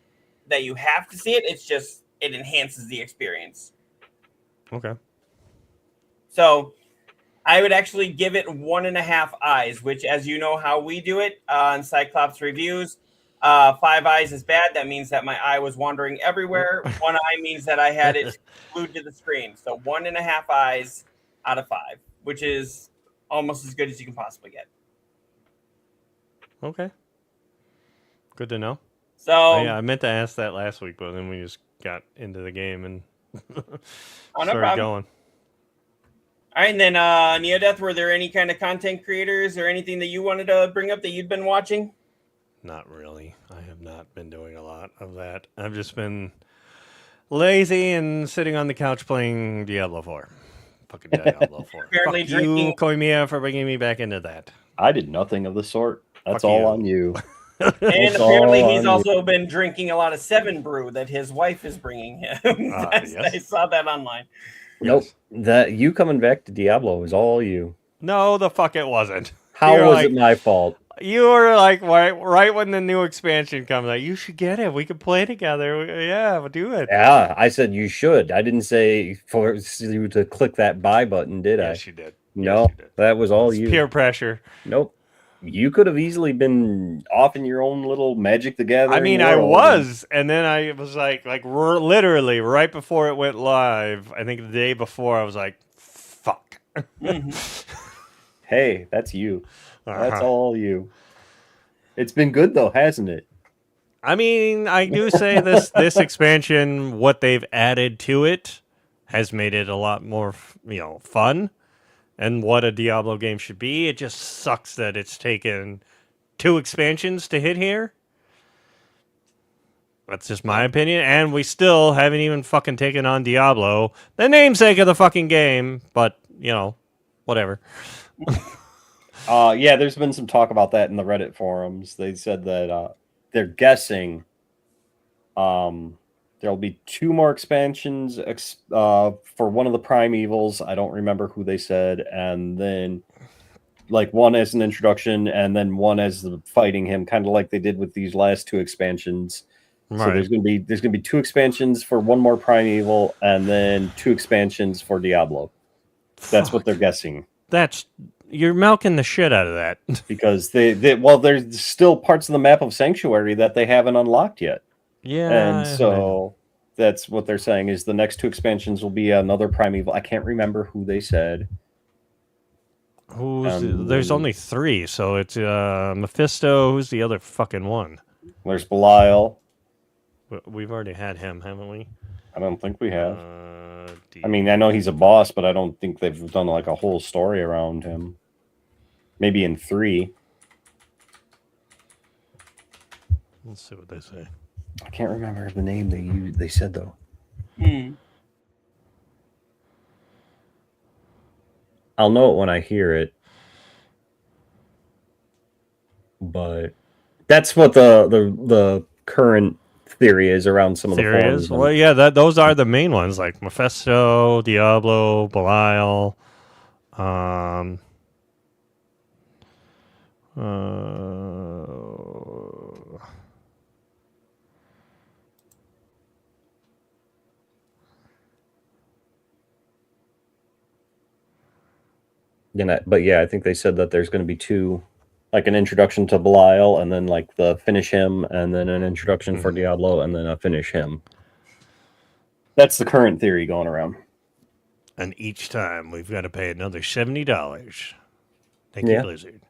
that you have to see it. It's just it enhances the experience. Okay. So I would actually give it 1.5 eyes, which, as you know how we do it on Cyclops Reviews, 5 eyes is bad. That means that my eye was wandering everywhere. 1 eye means that I had it glued to the screen. So 1.5 eyes out of 5, which is almost as good as you can possibly get. Okay. Good to know. So I meant to ask that last week, but then we just got into the game and started problem. going. All right, and then Neodeath, were there any kind of content creators or anything that you wanted to bring up that you'd been watching? Not really. I have not been doing a lot of that. I've just been lazy and sitting on the couch playing Diablo 4. Fucking Diablo 4. Apparently Fuck drinking- you, Koimiya, for bringing me back into that. I did nothing of the sort. That's Fuck all you. on you. And It's apparently all he's on also been drinking a lot of 7 Brew that his wife is bringing him. Yes. I saw that online. Nope. That you coming back to Diablo is all you. No, the fuck it wasn't. How You're was like- it my fault? You were like, right when the new expansion comes out, you should get it. We could play together. Yeah, we'll do it. Yeah, I said you should. I didn't say for you to click that buy button, did I? Yes, you did. No, Yes, you did. that was all It's you. peer pressure. Nope. You could have easily been off in your own little Magic the Gathering. I mean, I world. was, and then I was like literally right before it went live. I think the day before, I was like, "Fuck." Hey, that's you. That's Uh-huh. all you. It's been good though, hasn't it? I mean, I do say this expansion, what they've added to it, has made it a lot more, fun, and what a Diablo game should be. It just sucks that it's taken 2 expansions to hit here. That's just my opinion, and we still haven't even fucking taken on Diablo, the namesake of the fucking game. But whatever. Yeah, there's been some talk about that in the Reddit forums. They said that they're guessing there'll be 2 more expansions for one of the Primevals. I don't remember who they said, and then like one as an introduction, and then one as the fighting him, kind of like they did with these last 2 expansions. So Right. there's gonna be 2 expansions for one more Primeval, and then 2 expansions for Diablo. That's what they're guessing. You're milking the shit out of that. Because there's still parts of the map of Sanctuary that they haven't unlocked yet. Yeah. And so that's what they're saying is the next 2 expansions will be another Primeval. I can't remember who they said. There's only 3, so it's Mephisto. Who's the other fucking one? There's Belial. We've already had him, haven't we? I don't think we have. D- I mean, I know he's a boss, but I don't think they've done like a whole story around him. Maybe in 3. let's see what they say. I can't remember the name they said though. I'll know it when I hear it. But that's what the current theory is around some of the forums. Theories? Well, yeah, those are the main ones, like Mephisto, Diablo, Belial. But yeah, I think they said that there's going to be 2, like an introduction to Belial, and then like the finish him, and then an introduction for Diablo, and then a finish him. That's the current theory going around. And each time we've got to pay another $70. Thank Yeah. you, Blizzard.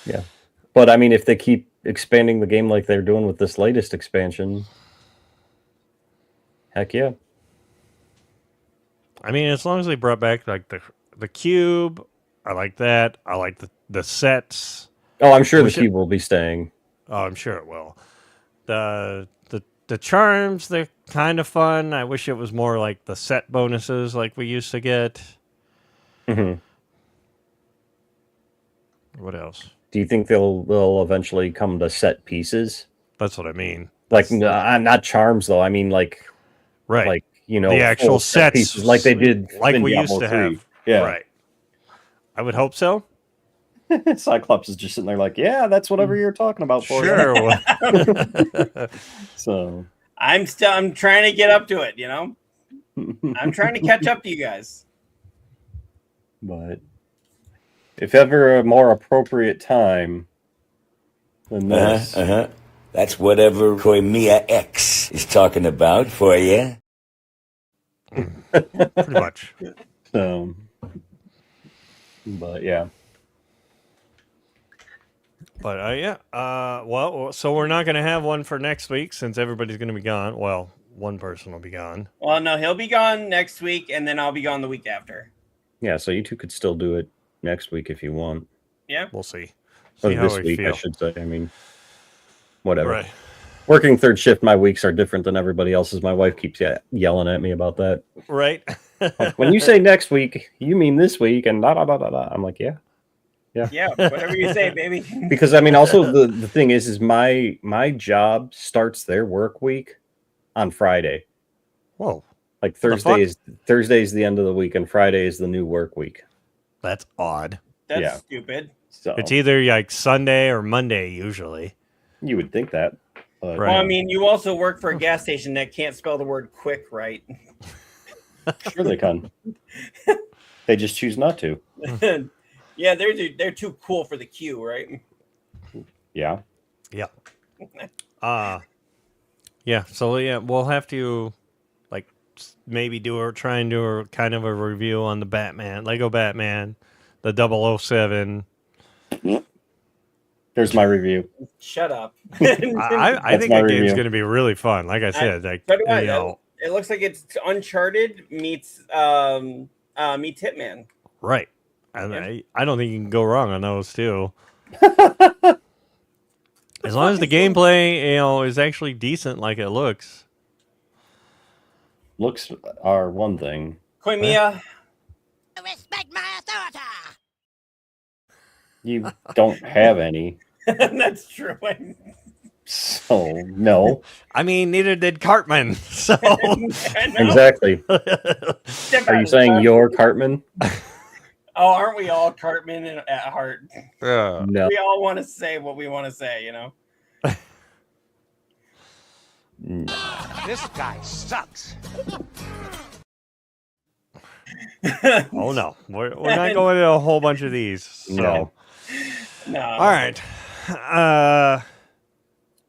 Yeah. But I mean, if they keep expanding the game like they're doing with this latest expansion, heck yeah. I mean, as long as they brought back like the cube, I like that. I like the sets. Oh, I'm sure We the should- cube will be staying. Oh, I'm sure it will. The charms, they're kind of fun. I wish it was more like the set bonuses like we used to get. hmm What else? Do you think they'll eventually come to set pieces? That's what I mean. Like not charms though. I mean like Right. like the actual full set sets, like they did like in we Diablo used to 3. have. Yeah. Right. I would hope so. Cyclops is just sitting there like, yeah, that's whatever you're talking about for Sure. you. So I'm trying to get up to it, you know? I'm trying to catch up to you guys. but if ever a more appropriate time than this. That's whatever Koimiya X is talking about for you. Pretty much. So, but yeah. But yeah. Well, so we're not going to have one for next week since everybody's going to be gone. Well, one person will be gone. Well, no, he'll be gone next week, and then I'll be gone the week after. Yeah, so you two could still do it next week if you want. Yeah. We'll see. Or See how this we week, I feel. should say. I mean, whatever. Right. Working third shift, my weeks are different than everybody else's. My wife keeps yelling at me about that. Right. Like, when you say next week, you mean this week, and da da da da da. I'm like, yeah. Yeah, whatever you say, baby. Because I mean, also the thing is my job starts their work week on Friday. Whoa. Like The fuck? Thursday is the end of the week, and Friday is the new work week. That's odd. That's Yeah. stupid. So It's either like Sunday or Monday usually. you would think that. But, Right. Well, I mean, you also work for a gas station that can't spell the word quick right. sure they can. They just choose not to. Yeah, they're too cool for the queue, right? Yeah. Yeah. Yeah. So yeah, we'll have to like maybe try and do a kind of a review on the Batman, Lego Batman, the 007. There's my review. Shut up. I That's think my that game's review. going to be really fun. Like I said, like So do I. you know, It looks like it's Uncharted meets Hitman. right. And Yeah. I don't think you can go wrong on those two. As long as the gameplay, is actually decent, like it looks. Looks are one thing. Koimiya, Respect my authority. You don't have any. that's true. So no. I mean, neither did Cartman. So I know. Exactly. Step Are out you of saying the- you're Cartman? Oh, aren't we all Cartman at heart? yeah. No. We all want to say what we want to say, you know? No. This guy sucks. Oh no, we're not going to a whole bunch of these. So. No. No. All right. I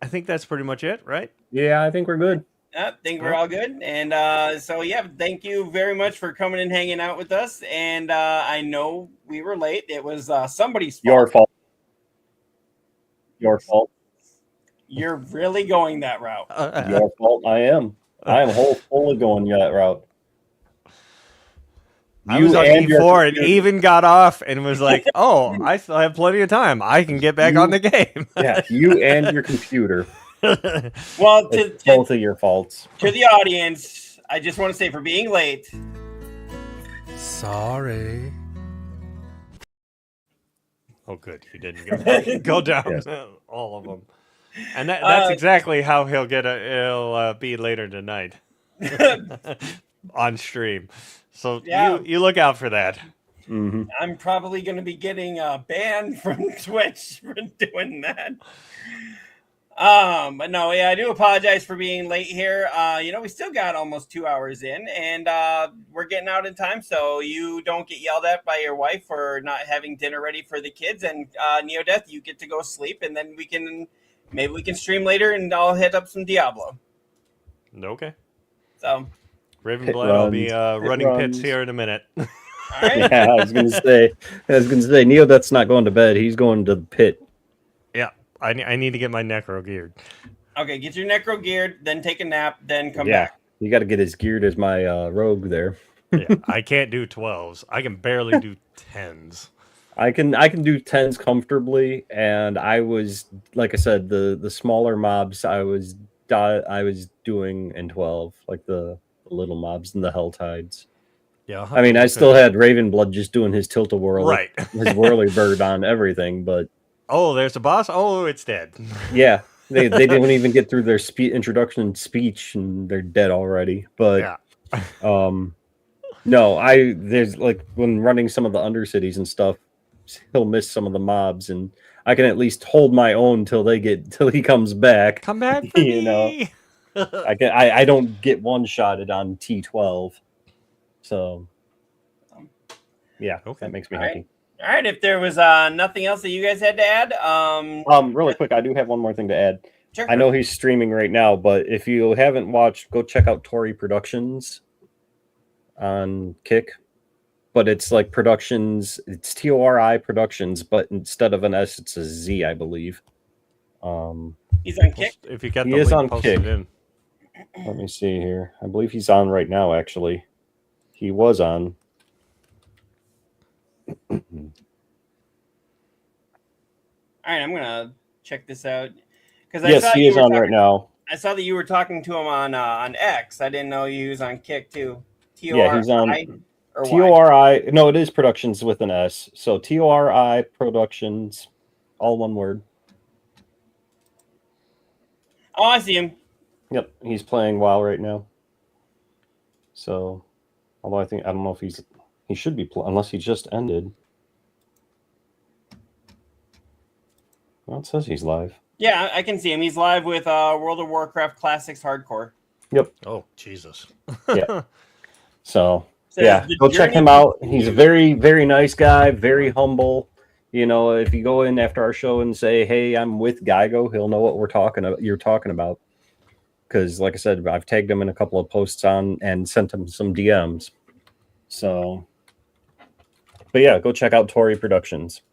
think that's pretty much it, right? Yeah, I think we're good. I think we're all good. And so, yeah, thank you very much for coming and hanging out with us. And I know we were late. It was somebody's fault. Your fault. Your fault. You're really going that route. Your fault. I am fully going that route. I was on and your E4 and computer- even got off and was like, "Oh, I still have plenty of time. I can get back on the game." Yeah, you and your computer. Well, It's both of your faults. to the audience, I just want to say for being late, Sorry. Oh, good. He didn't go down Yes. all of them. And that's exactly how he'll be later tonight on stream. So Yeah. you look out for that. Mm-hmm. I'm probably going to be getting banned from Twitch for doing that. But no, yeah, I do apologize for being late here. We still got almost 2 hours in, and we're getting out in time, so you don't get yelled at by your wife for not having dinner ready for the kids. And Neodeath, you get to go sleep, and then maybe we can stream later, and I'll hit up some Diablo. Okay. So, Ravenblood, I'll be runs. running Pit pits runs. here in a minute. all right. Yeah, I was gonna say, Neo, that's not going to bed. He's going to the pit. Yeah, I need to get my necro geared. Okay, get your necro geared, then take a nap, then come Yeah, back. you got to get as geared as my rogue there. Yeah, I can't do 12s. I can barely do 10s. I can do 10s comfortably, and I was, like I said, the smaller mobs I was doing in 12, like the little mobs and the hell tides. Yeah, I mean, I still had Ravenblood just doing his tilt-a-whirl, right. his whirly bird on everything, but Oh, there's a boss. Oh, it's dead. yeah, they didn't even get through their introduction speech, and they're dead already. But Yeah. no, there's like when running some of the Undercities and stuff, he'll miss some of the mobs, and I can at least hold my own till he comes back. Come back for You know. me. I don't get one-shotted on T12. So yeah, Okay. that makes me All right. happy. All right, if there was nothing else that you guys had to add, Really quick, I do have one more thing to add. sure. I know he's streaming right now, but if you haven't watched, go check out Tori Productions on Kick. But it's like Productions, it's Tori Productions, but instead of an S, it's a Z, I believe. He's on Kick. If you got He the is link on posted Kick. in. Let me see here. I believe he's on right now, actually. He was on. All right, I'm gonna check this out because Yes, he is on right now. I saw that you were talking to him on X. I didn't know he was on Kick too. Yeah, he's on or Y? Tori. No, it is Productions with an S. So Tori Productions, all one word. Oh, I see him. Yep, he's playing WoW right now. So, although I don't know if he should be unless he just ended. Well, it says he's live. Yeah, I can see him. He's live with World of Warcraft Classics Hardcore. Oh, Jesus. Yeah. So, Says yeah, the go check journey him out. He's a very, very nice guy, very humble. You know, if you go in after our show and say, "Hey, I'm with Geigo," he'll know what you're talking about. Because, like I said, I've tagged him in a couple of posts on and sent him some DMs. So, but yeah, go check out Tori Productions.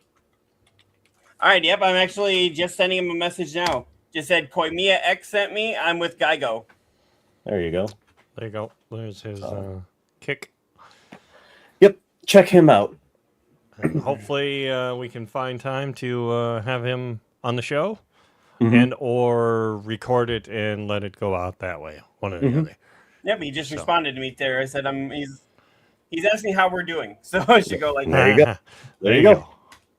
All right, yep. I'm actually just sending him a message now. Just said Koimiya X sent me. I'm with Geigo. There you go. There you go. There's his Kick. Yep, check him out. And hopefully we can find time to have him on the show Mhm. and or record it and let it go out that way. One or the other. Yep, he just So. responded to me there. I said he's asking how we're doing, so I should go like There you go. There you go.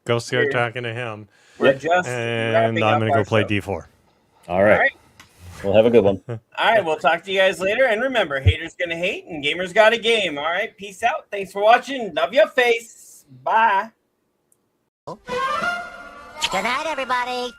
Go start Here. talking to him. We're just And wrapping I'm up going to our go play show. D4. All right. All right. We'll have a good one. All right, we'll talk to you guys later. And remember, haters gonna hate and gamers got a game. All right, peace out. Thanks for watching. Love your face. Bye. Good night, everybody.